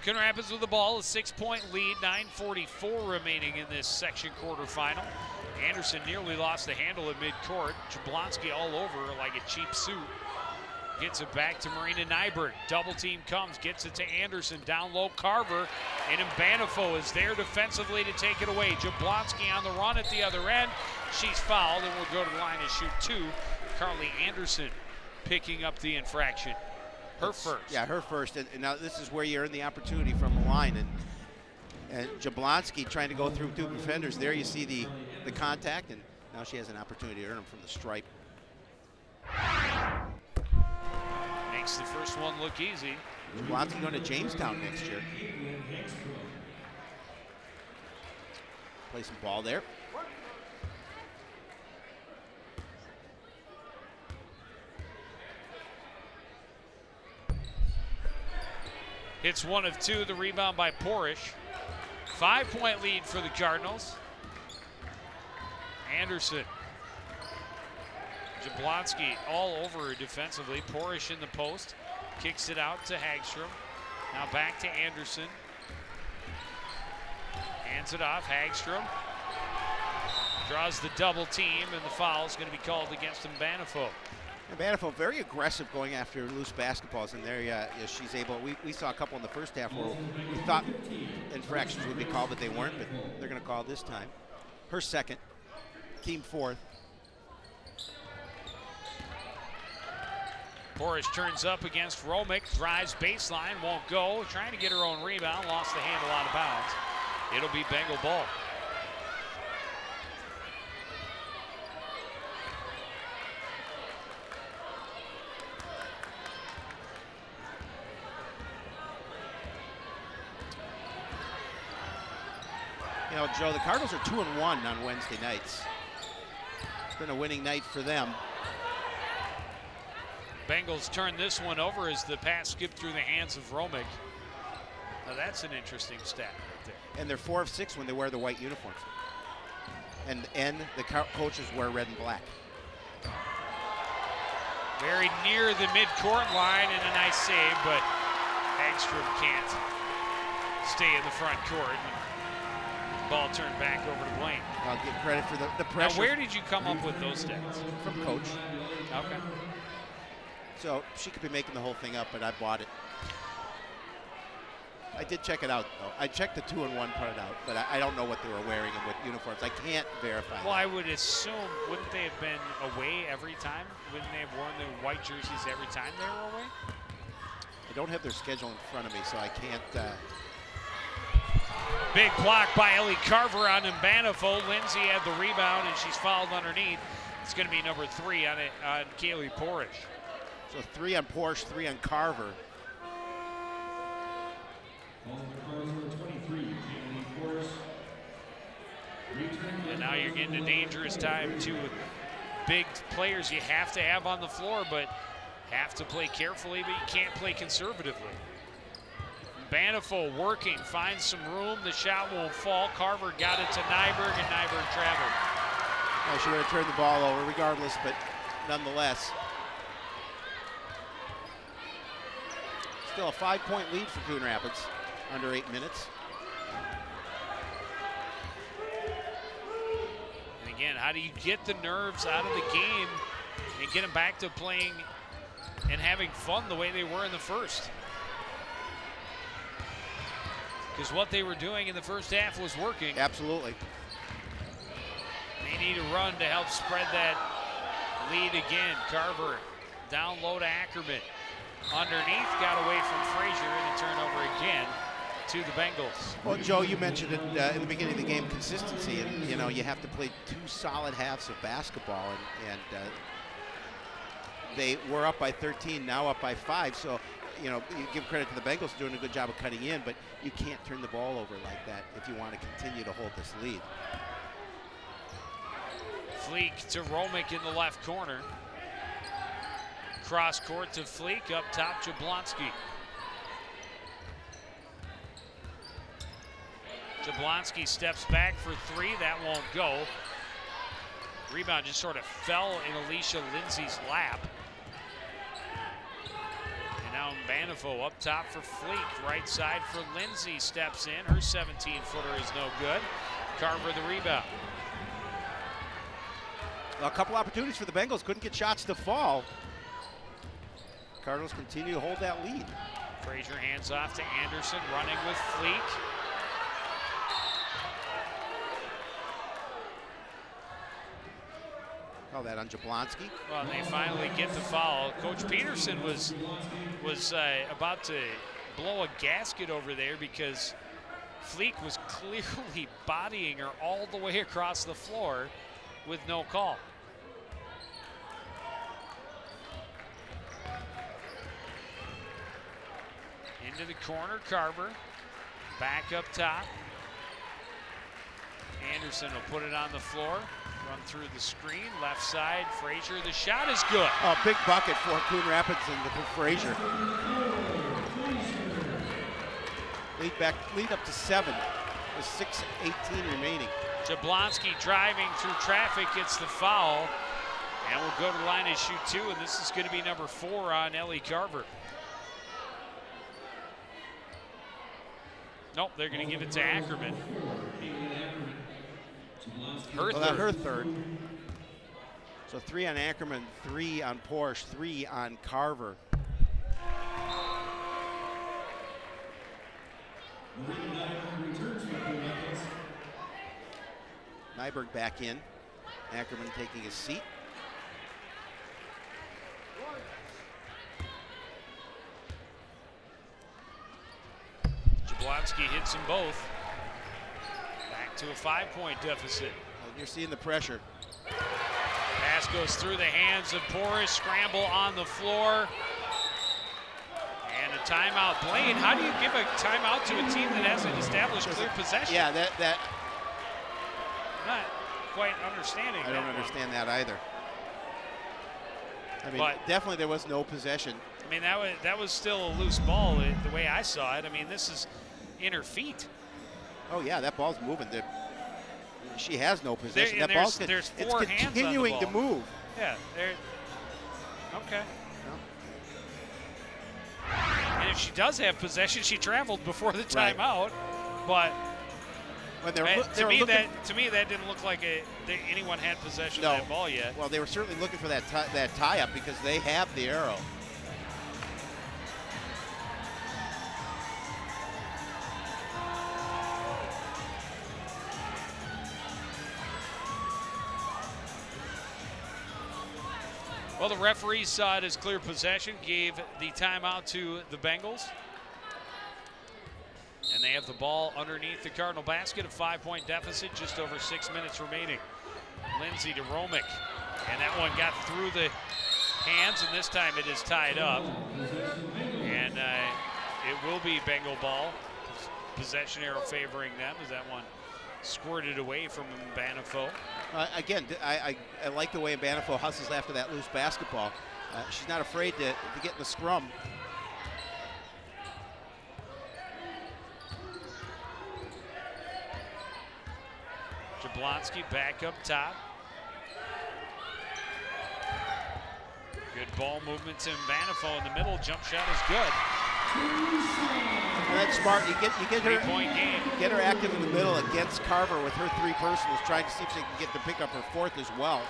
Speaker 1: Coon Rapids with the ball, a 6-point lead, 9:44 remaining in this section quarterfinal. Anderson nearly lost the handle at midcourt. Jablonski all over like a cheap suit. Gets it back to Marina Nyberg. Double team comes, gets it to Anderson. Down low, Carver. And Mbanifo is there defensively to take it away. Jablonski on the run at the other end. She's fouled and will go to the line and shoot 2. Carly Anderson picking up the infraction. Her first.
Speaker 2: Yeah, her first. And now this is where you earn the opportunity from the line. And Jablonski trying to go through 2 defenders. There you see the contact, and now she has an opportunity to earn them from the stripe.
Speaker 1: Makes the first one look easy.
Speaker 2: Jablonski going to Jamestown next year. Play some ball there.
Speaker 1: Hits 1 of 2, the rebound by Porish. 5-point lead for the Cardinals. Anderson. Jablonski all over her defensively. Porish in the post. Kicks it out to Hagstrom. Now back to Anderson. Hands it off. Hagstrom draws the double team, and the foul is going to be called against Mbanifo.
Speaker 2: Mbanifo very aggressive going after loose basketballs, and there she's able. We saw a couple in the first half where we thought infractions would be called, but they weren't. But they're going to call this time. Her second, team 4th.
Speaker 1: Porish turns up against Romick, drives baseline, won't go. Trying to get her own rebound, lost the handle out of bounds. It'll be Bengal ball.
Speaker 2: You know, Joe, the Cardinals are 2-1 on Wednesday nights. It's been a winning night for them.
Speaker 1: Bengals turn this one over as the pass skipped through the hands of Romick. Now that's an interesting stat right there.
Speaker 2: And they're 4 of 6 when they wear the white uniforms. And the coaches wear red and black.
Speaker 1: Very near the midcourt line and a nice save, but Hagstrom can't stay in the front court. Ball turned back over to Blaine.
Speaker 2: I'll give credit for the pressure.
Speaker 1: Now, where did you come up with those stats?
Speaker 2: From coach.
Speaker 1: Okay.
Speaker 2: So she could be making the whole thing up, but I bought it. I did check it out, though. I checked the 2-1 part out, but I don't know what they were wearing and what uniforms. I can't verify
Speaker 1: Well,
Speaker 2: that.
Speaker 1: I would assume, wouldn't they have been away every time? Wouldn't they have worn the white jerseys every time they were away?
Speaker 2: I don't have their schedule in front of me, so I can't.
Speaker 1: Big block by Ellie Carver on Mbanifo. Lindsay had the rebound, and she's fouled underneath. It's going to be number 3 on Kaylee Porish.
Speaker 2: So 3 on Porsche, 3 on Carver.
Speaker 1: And now you're getting a dangerous time. 2 big players you have to have on the floor, but have to play carefully, but you can't play conservatively. Banifo working, finds some room. The shot won't fall. Carver got it to Nyberg, and Nyberg traveled.
Speaker 2: I should have turned the ball over regardless, but nonetheless. Still a 5-point lead for Coon Rapids, under 8 minutes.
Speaker 1: And again, how do you get the nerves out of the game and get them back to playing and having fun the way they were in the first? Because what they were doing in the first half was working.
Speaker 2: Absolutely.
Speaker 1: They need a run to help spread that lead again. Carver down low to Ackerman. Underneath, got away from Frazier, and a turnover again to the Bengals.
Speaker 2: Well, Joe, you mentioned it in the beginning of the game, consistency, and you know you have to play 2 solid halves of basketball, and they were up by 13, now up by 5. So you know, you give credit to the Bengals for doing a good job of cutting in, but you can't turn the ball over like that if you want to continue to hold this lead.
Speaker 1: Fleek to Romick in the left corner. Cross court to Fleek, up top Jablonski. Jablonski steps back for three, that won't go. Rebound just sort of fell in Alicia Lindsay's lap. And now Banifo up top for Fleek, right side for Lindsay, steps in. Her 17-footer is no good. Carver the rebound.
Speaker 2: A couple opportunities for the Bengals, couldn't get shots to fall. Cardinals continue to hold that lead.
Speaker 1: Frazier hands off to Anderson, running with Fleek.
Speaker 2: Call that on Jablonski.
Speaker 1: Well, they finally get the foul. Coach Peterson was about to blow a gasket over there because Fleek was clearly bodying her all the way across the floor with no call. Into the corner, Carver. Back up top. Anderson will put it on the floor. Run through the screen, left side, Frazier. The shot is good.
Speaker 2: Oh, big bucket for Coon Rapids and Frazier. Lead up to 7 with 6:18 remaining.
Speaker 1: Jablonski driving through traffic, gets the foul, and will go to the line and shoot 2, and this is going to be number 4 on Ellie Carver. Nope, they're going to give it to Ackerman.
Speaker 2: Her third. So 3 on Ackerman, 3 on Porsche, 3 on Carver. Nyberg back in. Ackerman taking his seat.
Speaker 1: Jablonski hits them both. Back to a 5-point deficit.
Speaker 2: You're seeing the pressure.
Speaker 1: Pass goes through the hands of Porras. Scramble on the floor. And a timeout. Blaine, how do you give a timeout to a team that hasn't established clear possession?
Speaker 2: Yeah, that
Speaker 1: Not quite understanding.
Speaker 2: I don't understand that either. I mean,
Speaker 1: But-
Speaker 2: definitely there was no possession.
Speaker 1: I mean, that was still a loose ball the way I saw it. I mean, this is in her feet.
Speaker 2: Oh yeah, that ball's moving. She has no possession.
Speaker 1: And
Speaker 2: That ball's
Speaker 1: there's
Speaker 2: it's
Speaker 1: 4 hands on the
Speaker 2: continuing to
Speaker 1: ball.
Speaker 2: move.
Speaker 1: Yeah, okay. And if she does have possession, she traveled before the
Speaker 2: Right.
Speaker 1: timeout. But
Speaker 2: When
Speaker 1: to me, that didn't look like anyone had possession of that ball yet.
Speaker 2: Well, they were certainly looking for that tie-up because they have the arrow.
Speaker 1: Well, the referees saw it as clear possession, gave the timeout to the Bengals. And they have the ball underneath the Cardinal basket, a 5-point deficit, just over 6 minutes remaining. Lindsay to Romick, and that one got through the hands, and this time it is tied up. And it will be Bengal ball. Possession arrow favoring them as that one squirted away from Banifo.
Speaker 2: Again, I like the way Banifo hustles after that loose basketball. She's not afraid to get in the scrum.
Speaker 1: Jablonski back up top. Good ball movement to Banifo in the middle. Jump shot is good.
Speaker 2: That's smart. You get her
Speaker 1: 3-point game.
Speaker 2: Get her active in the middle against Carver with her 3 personals, trying to see if she can get to pick up her 4th as well.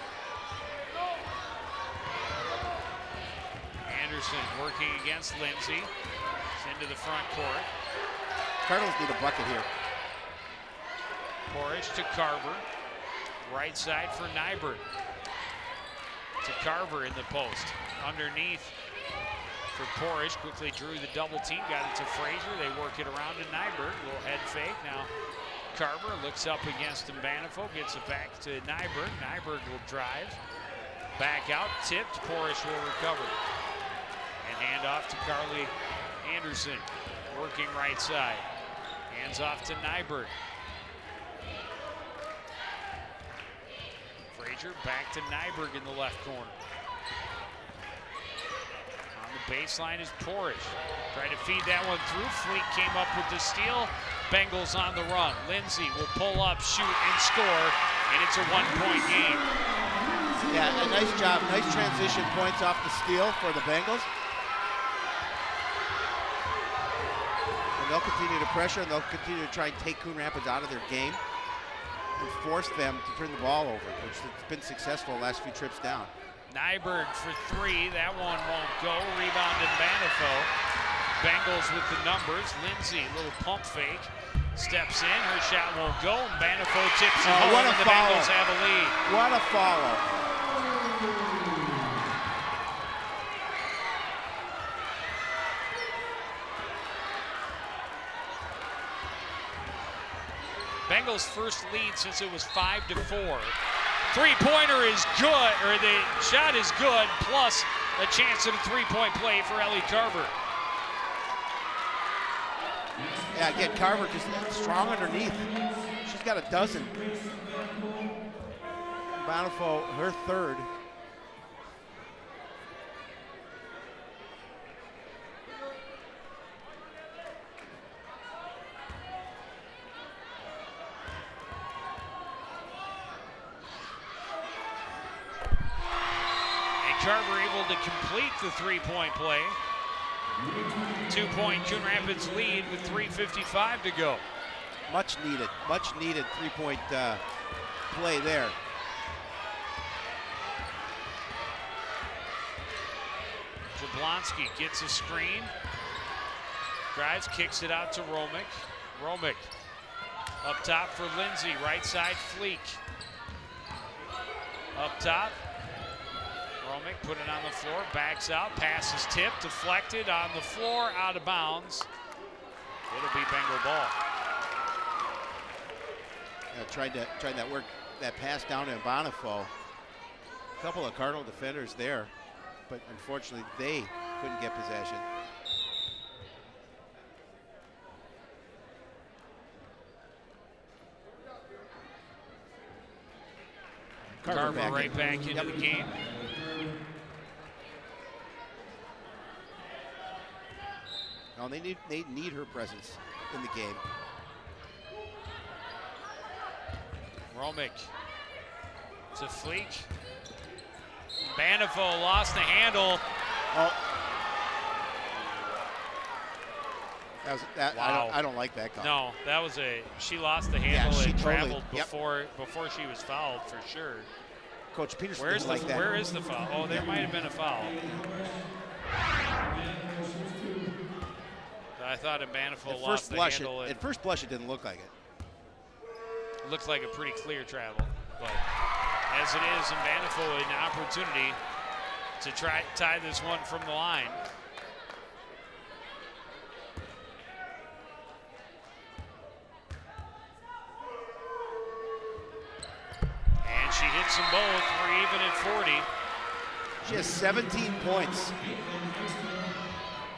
Speaker 1: Anderson working against Lindsay. It's into the front court.
Speaker 2: Cardinals need a bucket here.
Speaker 1: Porridge to Carver. Right side for Nyberg. To Carver in the post. Underneath for Porridge. Quickly drew the double team. Got it to Frazier. They work it around to Nyberg. Little head fake. Now Carver looks up against Banifo. Gets it back to Nyberg. Nyberg will drive. Back out. Tipped. Porridge will recover. And hand off to Carly Anderson working right side. Hands off to Nyberg. Frazier back to Nyberg in the left corner. On the baseline is Porridge. Tried to feed that one through. Fleet came up with the steal. Bengals on the run. Lindsay will pull up, shoot, and score, and it's a 1-point game.
Speaker 2: Yeah, a nice job. Nice transition points off the steal for the Bengals. And they'll continue to pressure, and they'll continue to try and take Coon Rapids out of their game and force them to turn the ball over, which has been successful the last few trips down.
Speaker 1: Nyberg for 3. That one won't go. Rebound in Banifo. Bengals with the numbers. Lindsay, little pump fake. Steps in. Her shot won't go. And Banifo tips it home, and the Bengals have a lead.
Speaker 2: What a follow.
Speaker 1: Bengals' first lead since it was 5-4. Three-pointer is good, or the shot is good, plus a chance at a three-point play for Ellie Carver.
Speaker 2: Yeah, again, Carver just strong underneath. She's got a dozen. Banifo, her third.
Speaker 1: Carver able to complete the three-point play. 2-point Coon Rapids lead with 3:55 to go.
Speaker 2: Much needed three-point play there.
Speaker 1: Jablonski gets a screen. Drives, kicks it out to Romick. Romick up top for Lindsay, right side Fleek. Up top. Romick put it on the floor, backs out, pass is tipped, deflected on the floor, out of bounds. It'll be Bengal ball.
Speaker 2: Tried that work, that pass down to Banifo. A couple of Cardinal defenders there, but unfortunately they couldn't get possession.
Speaker 1: Carver right back into the game.
Speaker 2: No, they need her presence in the game.
Speaker 1: Romick to Fleek. Banifo lost the handle.
Speaker 2: Oh.
Speaker 1: Wow.
Speaker 2: I don't like that call.
Speaker 1: No, that was she lost the handle and traveled
Speaker 2: totally,
Speaker 1: before she was fouled for sure.
Speaker 2: Coach Peterson
Speaker 1: Where
Speaker 2: that.
Speaker 1: is the foul? Oh, there might have been a foul. I thought Banifo lost the handle.
Speaker 2: At first blush, it didn't look like it.
Speaker 1: It looked like a pretty clear travel. But as it is, and Banifo an opportunity to try to tie this one from the line. And she hits them both. We're even at 40.
Speaker 2: She has 17 points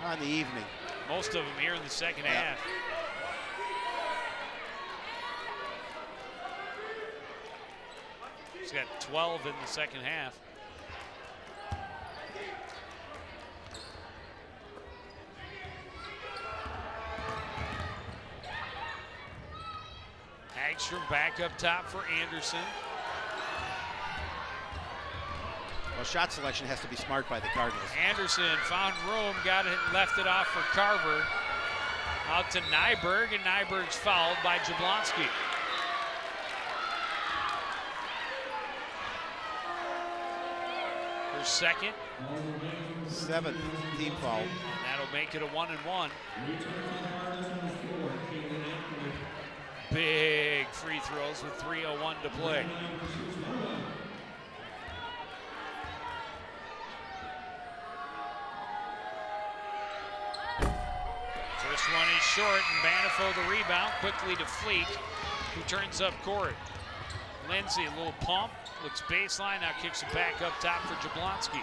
Speaker 2: on the evening.
Speaker 1: Most of them here in the second half. She's got 12 in the second half. Hagstrom back up top for Anderson.
Speaker 2: Well, shot selection has to be smart by the Cardinals.
Speaker 1: Anderson found room, got it, left it off for Carver. Out to Nyberg, and Nyberg's fouled by Jablonski. Her second.
Speaker 2: 7th team foul.
Speaker 1: And that'll make it a 1-and-1. Big free throws with 3:01 to play. First one is short, and Banifo the rebound, quickly to Fleek, who turns up court. Lindsay, a little pump, looks baseline, now kicks it back up top for Jablonski.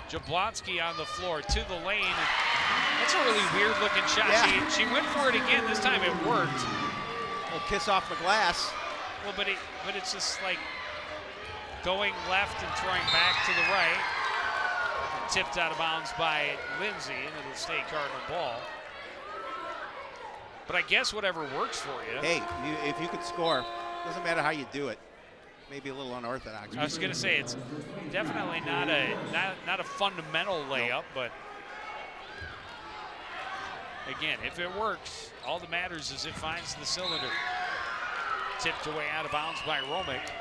Speaker 1: Jablonski on the floor to the lane. That's a really weird looking shot.
Speaker 2: Yeah.
Speaker 1: She went for it again. This time it worked.
Speaker 2: A kiss off the glass.
Speaker 1: Well, but it's just like going left and throwing back to the right. And tipped out of bounds by Lindsay, and it'll stay Cardinal ball. But I guess whatever works for you.
Speaker 2: Hey, if you can score, doesn't matter how you do it. Maybe a little unorthodox.
Speaker 1: I was going to say it's definitely not a fundamental layup, but again, if it works, all that matters is it finds the cylinder. Tipped away out of bounds by Romick.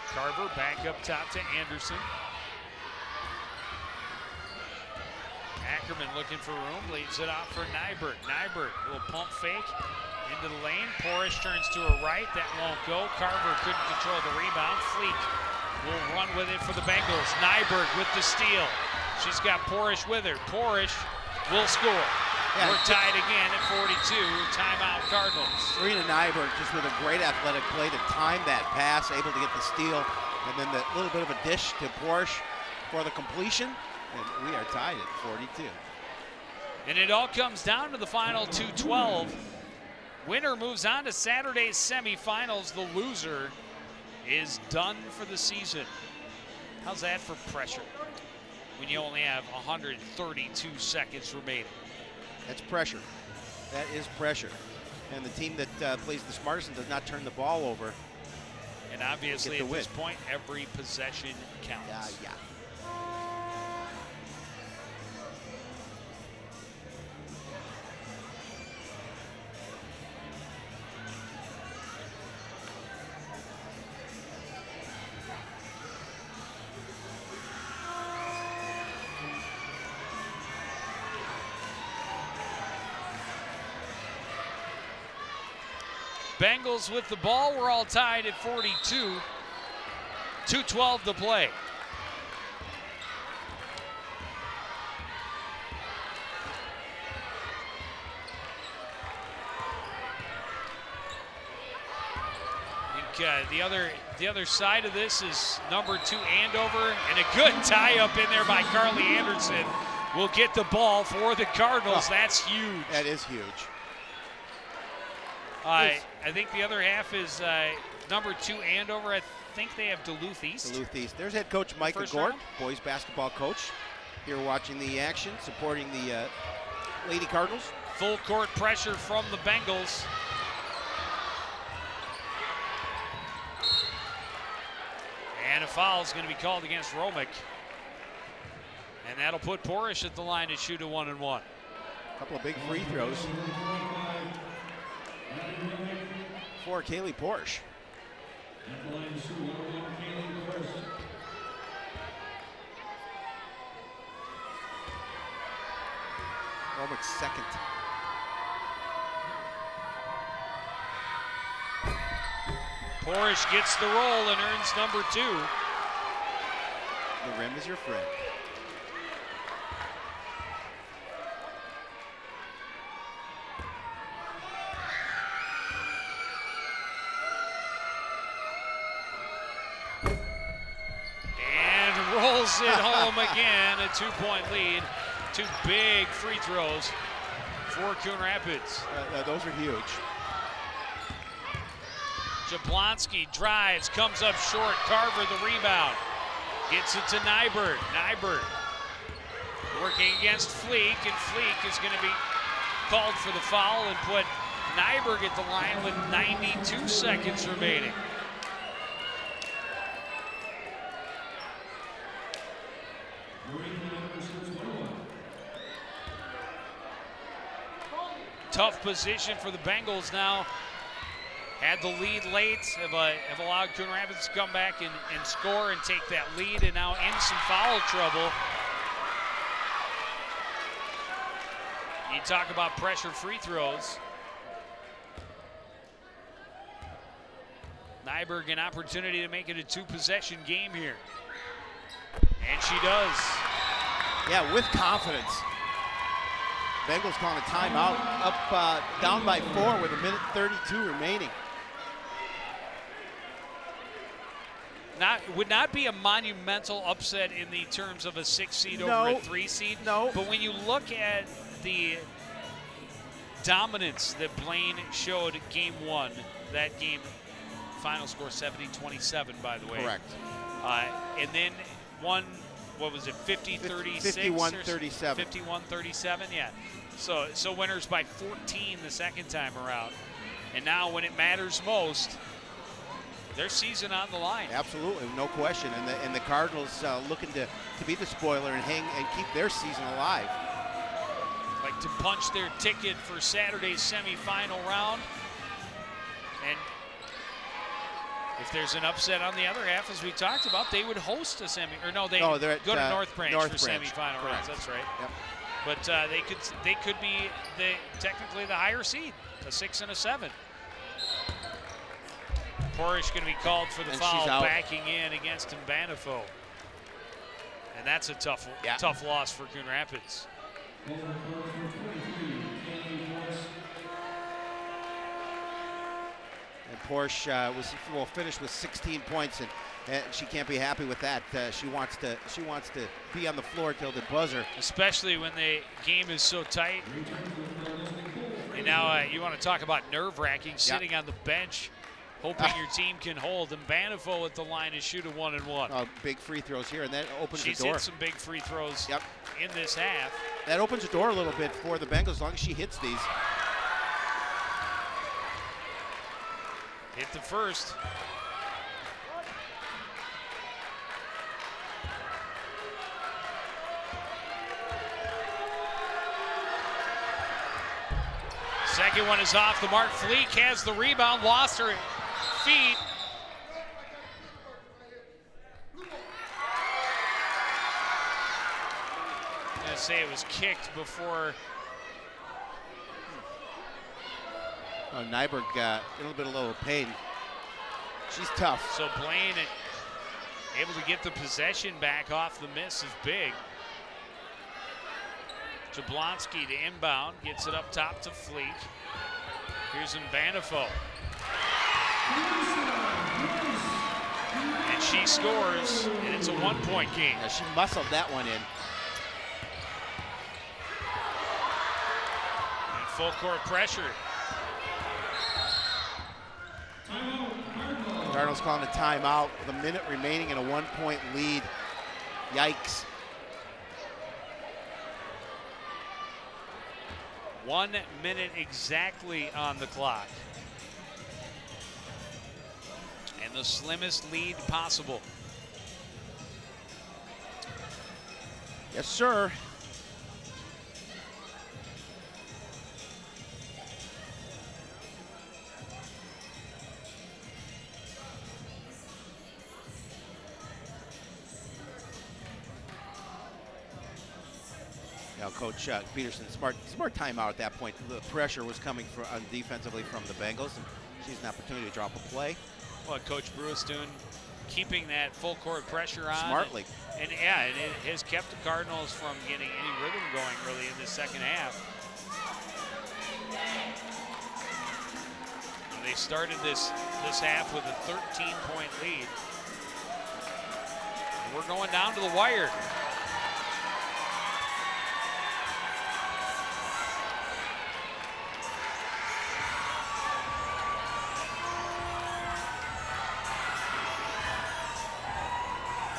Speaker 1: Carver back up top to Anderson. Ackerman looking for room, leaves it off for Nyberg. Nyberg, little pump fake into the lane. Porish turns to her right, that won't go. Carver couldn't control the rebound. Fleek will run with it for the Bengals. Nyberg with the steal. She's got Porish with her. Porish will score.
Speaker 2: Yeah.
Speaker 1: We're tied again at 42. Timeout Cardinals.
Speaker 2: Serena Nyberg just with a great athletic play to time that pass, able to get the steal, and then the little bit of a dish to Porsche for the completion, and we are tied at 42.
Speaker 1: And it all comes down to the final 2-12. Winner moves on to Saturday's semifinals. The loser is done for the season. How's that for pressure when you only have 132 seconds remaining?
Speaker 2: That's pressure. That is pressure. And the team that plays the smartest and does not turn the ball over.
Speaker 1: And obviously at
Speaker 2: win.
Speaker 1: this point, every possession counts.
Speaker 2: Yeah.
Speaker 1: Bengals with the ball. We're all tied at 42. 2:12 to play. I think the other side of this is number 2 Andover, and a good tie up in there by Carly Anderson will get the ball for the Cardinals.
Speaker 2: Oh,
Speaker 1: that's huge.
Speaker 2: That is huge.
Speaker 1: I think the other half is number 2 Andover. I think they have Duluth East.
Speaker 2: Duluth East. There's head coach Micah
Speaker 1: First
Speaker 2: Gort,
Speaker 1: round?
Speaker 2: boys basketball coach, here watching the action, supporting the Lady Cardinals.
Speaker 1: Full court pressure from the Bengals. And a foul is going to be called against Romick. And that'll put Porish at the line to shoot a 1-and-1.
Speaker 2: A couple of big free throws for Kaylee Porsche. Romick's second.
Speaker 1: Porish gets the roll and earns number 2.
Speaker 2: The rim is your friend.
Speaker 1: And rolls it home again, a 2-point lead. 2 big free throws for Coon Rapids.
Speaker 2: Those are huge.
Speaker 1: Jablonski drives, comes up short. Carver the rebound. Gets it to Nyberg. Nyberg working against Fleek, and Fleek is going to be called for the foul and put Nyberg at the line with 92 seconds remaining. Tough position for the Bengals now. Had the lead late, have allowed Coon Rapids to come back and score and take that lead, and now in some foul trouble. You talk about pressure free throws. Nyberg an opportunity to make it a 2-possession game here. And she does.
Speaker 2: Yeah, with confidence. Bengals calling a timeout, up down by 4 with 1:32 remaining.
Speaker 1: Would not be a monumental upset in the terms of a 6 seed over
Speaker 2: No.
Speaker 1: a 3 seed.
Speaker 2: No.
Speaker 1: But when you look at the dominance that Blaine showed game 1, that game final score 70-27, by the way.
Speaker 2: Correct.
Speaker 1: And then one, what was it, 50-36?
Speaker 2: 51-37.
Speaker 1: 51-37, yeah. So winners by 14 the second time around. And now when it matters most, their season on the line.
Speaker 2: Absolutely, no question. And the Cardinals looking to be the spoiler and keep their season alive.
Speaker 1: Like to punch their ticket for Saturday's semifinal round. And if there's an upset on the other half, as we talked about, they would host a they go to North Branch for semifinal rounds. That's right.
Speaker 2: Yep.
Speaker 1: But they could be technically the higher seed, a 6 and a 7. Porish going to be called for the foul, backing in against Mbanafo. And that's a tough loss for Coon Rapids.
Speaker 2: And Porsche will finish with 16 points, and she can't be happy with that. She wants to be on the floor till the buzzer.
Speaker 1: Especially when the game is so tight. And now you want to talk about nerve-wracking, sitting on the bench, hoping your team can hold. And Banifo at the line to shoot a 1-and-1.
Speaker 2: Big free throws here, and that opens the door.
Speaker 1: She's hit some big free throws in this half.
Speaker 2: That opens the door a little bit for the Bengals as long as she hits these.
Speaker 1: Hit the first. Second one is off the mark. Fleek has the rebound, lost her feet. I'm going to say it was kicked before.
Speaker 2: Nyberg got a little pain. She's tough.
Speaker 1: So Blaine able to get the possession back off the miss is big. Jablonski to inbound, gets it up top to Fleek. Here's Mbanafo. And she scores, and it's a 1-point game.
Speaker 2: Yeah, she muscled that one in.
Speaker 1: And full court pressure.
Speaker 2: Cardinals calling a timeout with a minute remaining and a 1-point lead. Yikes.
Speaker 1: 1 minute exactly on the clock. And the slimmest lead possible.
Speaker 2: Yes, sir. Coach Peterson, smart timeout at that point. The pressure was coming defensively from the Bengals, and she's an opportunity to drop a play.
Speaker 1: Well, Coach Brewis doing, keeping that full court pressure on.
Speaker 2: Smartly.
Speaker 1: And it has kept the Cardinals from getting any rhythm going really in the second half. And they started this half with a 13-point lead. And we're going down to the wire.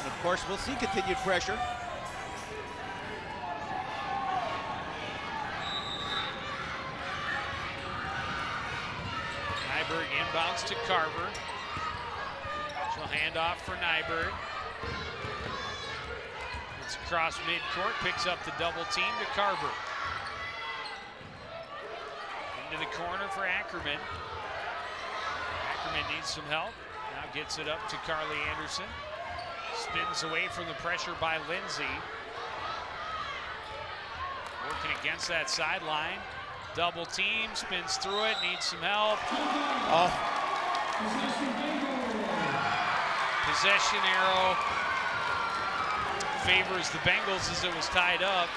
Speaker 2: Of course, we'll see continued pressure.
Speaker 1: Nyberg inbounds to Carver. She'll hand off for Nyberg. It's across midcourt, picks up the double team to Carver. Into the corner for Ackerman. Ackerman needs some help. Now gets it up to Carly Anderson. Spins away from the pressure by Lindsay. Working against that sideline. Double team, spins through it, needs some help.
Speaker 2: Oh.
Speaker 1: Possession arrow favors the Bengals as it was tied up.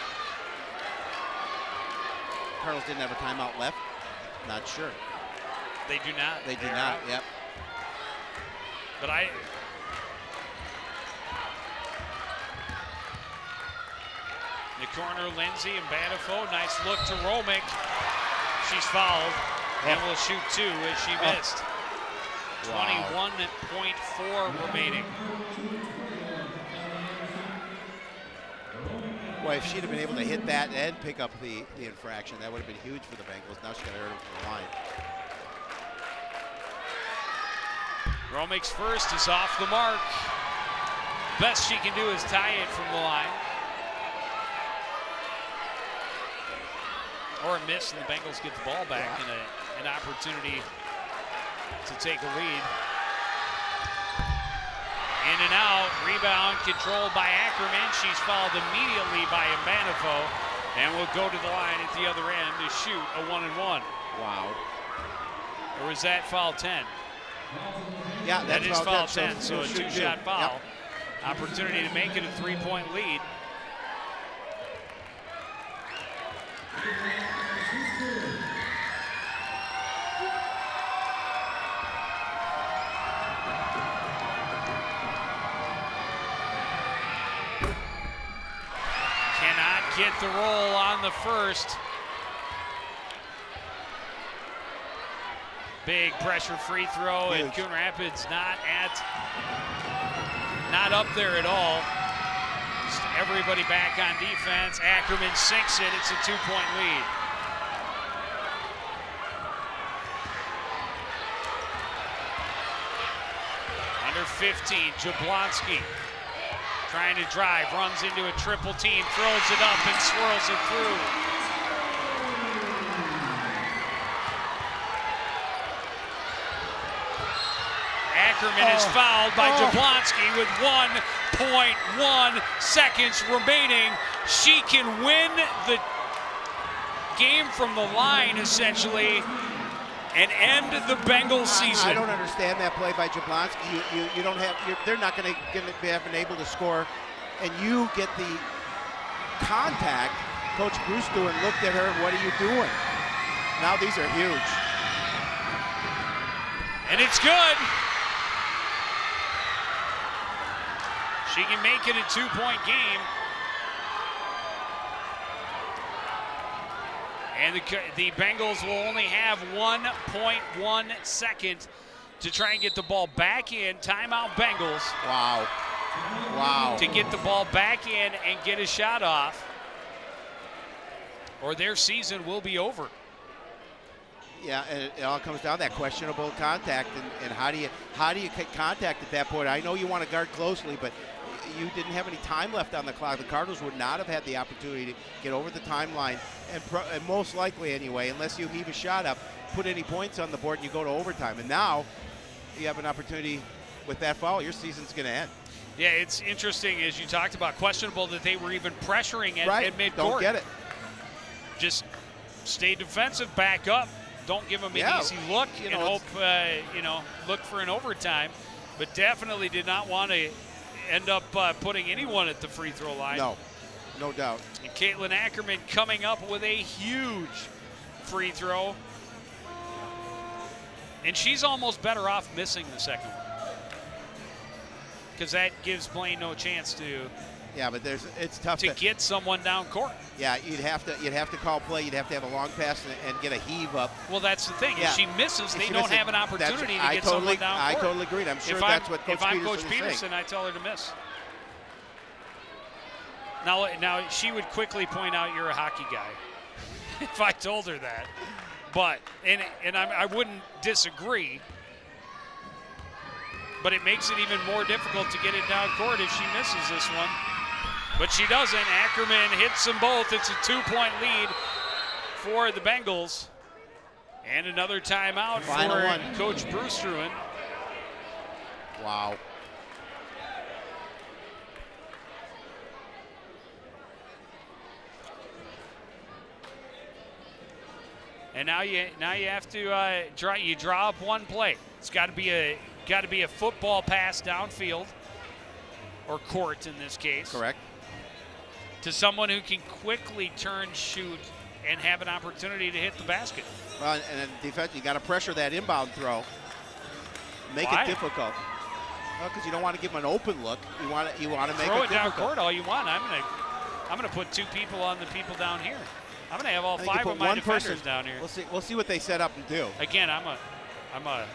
Speaker 2: Cardinals didn't have a timeout left. Not sure.
Speaker 1: They do not.
Speaker 2: They do
Speaker 1: They're
Speaker 2: not.
Speaker 1: out.
Speaker 2: Yep.
Speaker 1: But the corner, Lindsay and Banifo. Nice look to Romick. She's fouled and will shoot 2 as she missed.
Speaker 2: Wow.
Speaker 1: 21.4 remaining.
Speaker 2: Boy, if she'd have been able to hit that and pick up the infraction, that would have been huge for the Bengals. Now she's got to hurt him from the line.
Speaker 1: Romick's first is off the mark. Best she can do is tie it from the line. Or a miss, and the Bengals get the ball back and an opportunity to take a lead. In and out, rebound controlled by Ackerman. She's fouled immediately by Mbanifo and will go to the line at the other end to shoot a 1-and-1.
Speaker 2: Wow.
Speaker 1: Or was that foul 10?
Speaker 2: Yeah,
Speaker 1: that is foul
Speaker 2: 10,
Speaker 1: 10, so a
Speaker 2: shoot
Speaker 1: 2-shot foul.
Speaker 2: Yep.
Speaker 1: Opportunity to make it a 3-point lead. Cannot get the roll on the first. Big pressure free throw, and Coon Rapids not up there at all. Just everybody back on defense. Ackerman sinks it. It's a 2-point lead. Under 15, Jablonski trying to drive, runs into a triple team, throws it up and swirls it through. Ackerman is fouled by Jablonski with 1.1 seconds remaining. She can win the game from the line, essentially, and end the Bengals season.
Speaker 2: I don't understand that play by Jablonski. You don't have. They're not going to be able to score, and you get the contact. Coach Bruce doing looked at her. What are you doing? Now these are huge.
Speaker 1: And it's good. She can make it a 2-point game. And the Bengals will only have 1.1 second to try and get the ball back in. Timeout Bengals.
Speaker 2: Wow. Wow.
Speaker 1: To get the ball back in and get a shot off, or their season will be over.
Speaker 2: Yeah, and it all comes down to that questionable contact, and how do you get contact at that point? I know you want to guard closely, but you didn't have any time left on the clock. The Cardinals would not have had the opportunity to get over the timeline, and most likely anyway, unless you heave a shot up, put any points on the board and you go to overtime. And now you have an opportunity with that foul. Your season's going to end.
Speaker 1: Yeah, it's interesting, as you talked about, questionable that they were even pressuring at midcourt.
Speaker 2: Don't get it.
Speaker 1: Just stay defensive, back up. Don't give them an easy look and hope, look for an overtime. But definitely did not want to end up putting anyone at the free throw line.
Speaker 2: No doubt.
Speaker 1: And Caitlin Ackerman coming up with a huge free throw. And she's almost better off missing the second one, because that gives Blaine no chance to.
Speaker 2: Yeah, but it's tough
Speaker 1: to get someone down court.
Speaker 2: Yeah, you'd have to call play. You'd have to have a long pass and get a heave up.
Speaker 1: Well, that's the thing.
Speaker 2: Yeah.
Speaker 1: If she misses, they don't have an opportunity to get someone down court.
Speaker 2: I totally agree. I'm sure that's what Coach Peterson is saying.
Speaker 1: If I'm Coach Peterson, I tell her to miss. Now she would quickly point out you're a hockey guy if I told her that. But I wouldn't disagree. But it makes it even more difficult to get it down court if she misses this one. But she doesn't. Ackerman hits them both. It's a 2-point lead for the Bengals. And another timeout for Coach Bruce Struan.
Speaker 2: Wow.
Speaker 1: And now you have to draw up one play. It's got to be a football pass downfield, or court in this case.
Speaker 2: Correct.
Speaker 1: To someone who can quickly turn, shoot, and have an opportunity to hit the basket.
Speaker 2: Well, and then defense, you got to pressure that inbound throw. Make
Speaker 1: Why?
Speaker 2: it difficult. Well, because you don't want to give them an open look. You want to make
Speaker 1: Throw
Speaker 2: it
Speaker 1: it down
Speaker 2: difficult.
Speaker 1: court all you want. I'm gonna put 2 people on the people down here. I'm gonna have all
Speaker 2: I think you
Speaker 1: 5
Speaker 2: put
Speaker 1: of my
Speaker 2: one
Speaker 1: defenders
Speaker 2: person
Speaker 1: down here.
Speaker 2: We'll see what they set up and do.
Speaker 1: Again, I'm a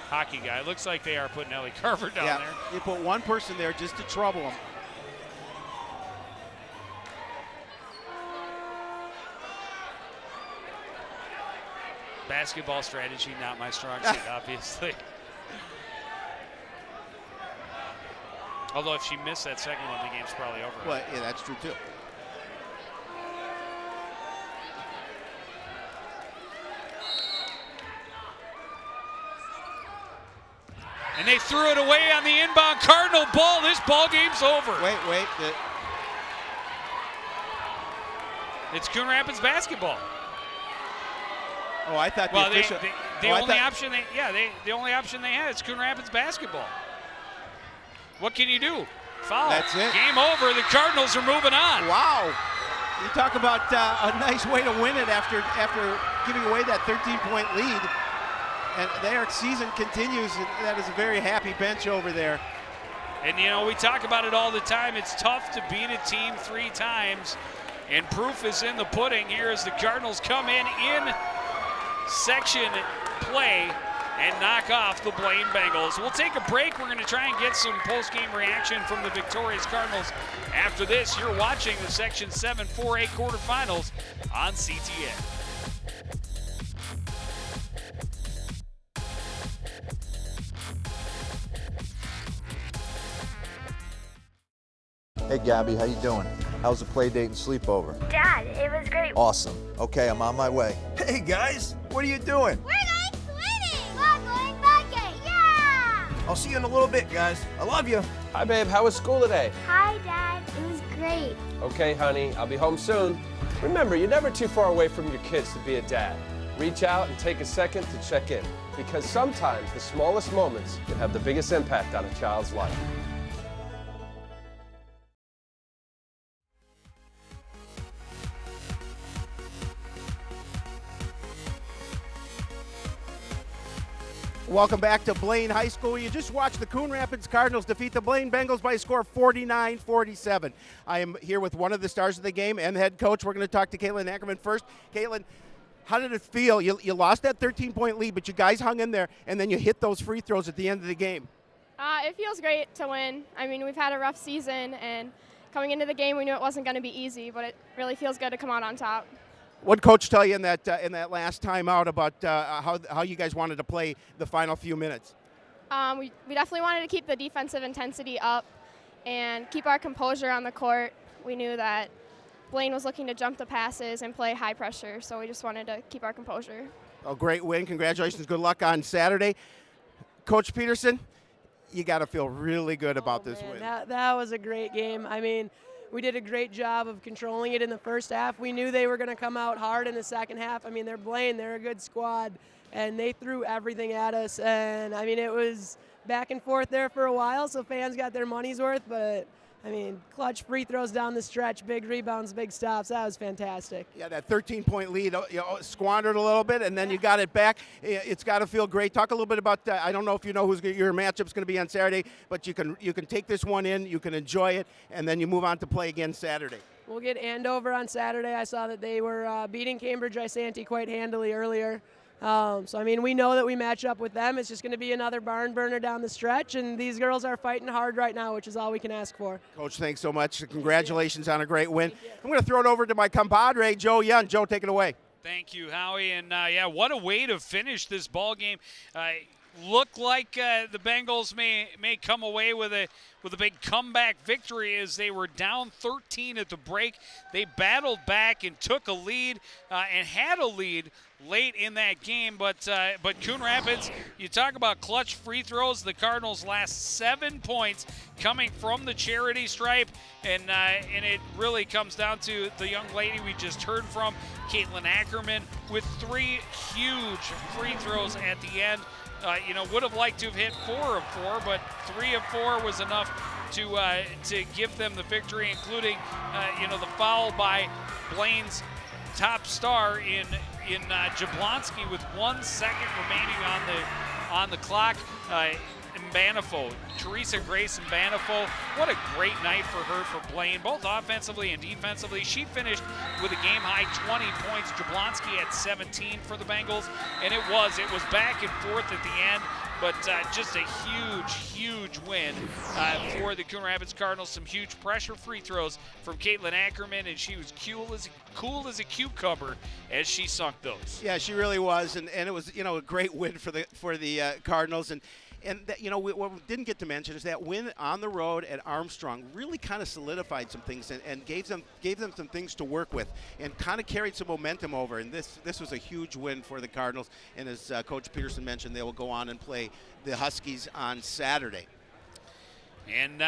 Speaker 1: hockey guy. It looks like they are putting Ellie Carver down
Speaker 2: Yeah,
Speaker 1: there.
Speaker 2: you put one person there just to trouble them.
Speaker 1: Basketball strategy, not my strong suit, obviously. Although if she missed that second one, the game's probably over.
Speaker 2: Well, yeah, that's true too.
Speaker 1: And they threw it away on the inbound Cardinal ball. This ball game's over.
Speaker 2: Wait.
Speaker 1: It's Coon Rapids basketball.
Speaker 2: Oh, I thought
Speaker 1: Well,
Speaker 2: the official.
Speaker 1: the only option the only option they had is Coon Rapids basketball. What can you do? Foul.
Speaker 2: That's it.
Speaker 1: Game over. The Cardinals are moving on.
Speaker 2: Wow. You talk about a nice way to win it after giving away that 13-point lead. And their season continues, and that is a very happy bench over there.
Speaker 1: And, you know, we talk about it all the time. It's tough to beat a team 3 times, and proof is in the pudding here as the Cardinals come in section play and knock off the Blaine Bengals. We'll take a break. We're going to try and get some post-game reaction from the victorious Cardinals. After this, you're watching the Section 7 4A quarterfinals on CTN.
Speaker 8: Hey Gabby, how you doing? How's the play date and sleepover?
Speaker 3: Dad, it was great.
Speaker 8: Awesome. Okay, I'm on my way. Hey guys, what are you doing?
Speaker 3: We're going swimming. We're going biking. Yeah.
Speaker 8: I'll see you in a little bit, guys. I love you.
Speaker 9: Hi, babe. How was school today?
Speaker 3: Hi, Dad. It was great.
Speaker 9: Okay, honey. I'll be home soon. Remember, you're never too far away from your kids to be a dad. Reach out and take a second to check in, because sometimes the smallest moments can have the biggest impact on a child's life.
Speaker 2: Welcome back to Blaine High School. You just watched the Coon Rapids Cardinals defeat the Blaine Bengals by a score of 49-47. I am here with one of the stars of the game and the head coach. We're going to talk to Caitlin Ackerman first. Caitlin, how did it feel? You lost that 13-point lead, but you guys hung in there, and then you hit those free throws at the end of the game.
Speaker 11: It feels great to win. I mean, we've had a rough season, and coming into the game, we knew it wasn't going to be easy, but it really feels good to come out on top.
Speaker 2: What did Coach tell you in that last timeout about how you guys wanted to play the final few minutes?
Speaker 11: We definitely wanted to keep the defensive intensity up and keep our composure on the court. We knew that Blaine was looking to jump the passes and play high pressure, so we just wanted to keep our composure.
Speaker 2: A great win. Congratulations. Good luck on Saturday. Coach Peterson, you got to feel really good about this win.
Speaker 5: That was a great game. I mean, we did a great job of controlling it in the first half. We knew they were going to come out hard in the second half. I mean, they're Blaine. They're a good squad, and they threw everything at us. And, I mean, it was back and forth there for a while, so fans got their money's worth. But, I mean, clutch free throws down the stretch, big rebounds, big stops. That was fantastic.
Speaker 2: Yeah, that 13-point lead, squandered a little bit, and then you got it back. It's got to feel great. Talk a little bit about, I don't know if you know who's your matchup's going to be on Saturday, but you can take this one in, you can enjoy it, and then you move on to play again Saturday.
Speaker 5: We'll get Andover on Saturday. I saw that they were beating Cambridge Isanti quite handily earlier. So, I mean, we know that we match up with them. It's just going to be another barn burner down the stretch, and these girls are fighting hard right now, which is all we can ask for.
Speaker 2: Coach, thanks so much. Congratulations on a great win. I'm going to throw it over to my compadre, Joe Young. Joe, take it away.
Speaker 1: Thank you, Howie. And, yeah, what a way to finish this ball game. Look like the Bengals may come away with a big comeback victory as they were down 13 at the break. They battled back and took a lead and had a lead late in that game, but Coon Rapids, you talk about clutch free throws. The Cardinals' last 7 points coming from the charity stripe, and it really comes down to the young lady we just heard from, Caitlin Ackerman, with 3 huge free throws at the end. Would have liked to have hit 4 of 4, but 3 of 4 was enough to give them the victory, including the foul by Blaine's top star in Jablonski with 1 second remaining on the clock. Mbanifo, Teresa Grace Mbanifo, what a great night for her, for Blaine, both offensively and defensively. She finished with a game-high 20 points. Jablonski had 17 for the Bengals, and it was back and forth at the end, but just a huge win for the Coon Rapids Cardinals. Some huge pressure free throws from Caitlin Ackerman, and she was cool as a cucumber as she sunk those.
Speaker 2: Yeah, she really was, and it was a great win for the Cardinals. And that, what we didn't get to mention is that win on the road at Armstrong really kind of solidified some things and gave them some things to work with and kind of carried some momentum over. And this was a huge win for the Cardinals. And as Coach Peterson mentioned, they will go on and play the Huskies on Saturday.
Speaker 1: And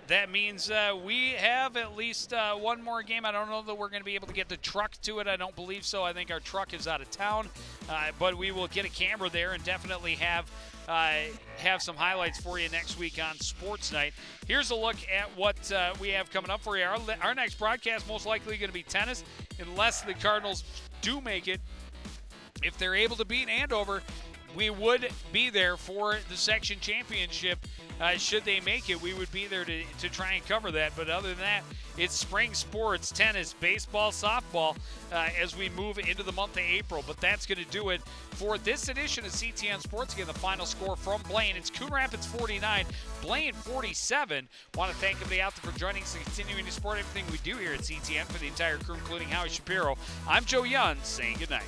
Speaker 1: that means we have at least one more game. I don't know that we're going to be able to get the truck to it. I don't believe so. I think our truck is out of town. But we will get a camera there and definitely have some highlights for you next week on Sports Night. Here's a look at what we have coming up for you. Our next broadcast most likely going to be tennis, unless the Cardinals do make it. If they're able to beat Andover, we would be there for the section championship. Should they make it, we would be there to try and cover that. But other than that, it's spring sports, tennis, baseball, softball as we move into the month of April. But that's going to do it for this edition of CTN Sports. Again, the final score from Blaine. It's Coon Rapids 49, Blaine 47. Want to thank everybody out there for joining us and continuing to support everything we do here at CTN. For the entire crew, including Howie Shapiro, I'm Joe Young, saying goodnight.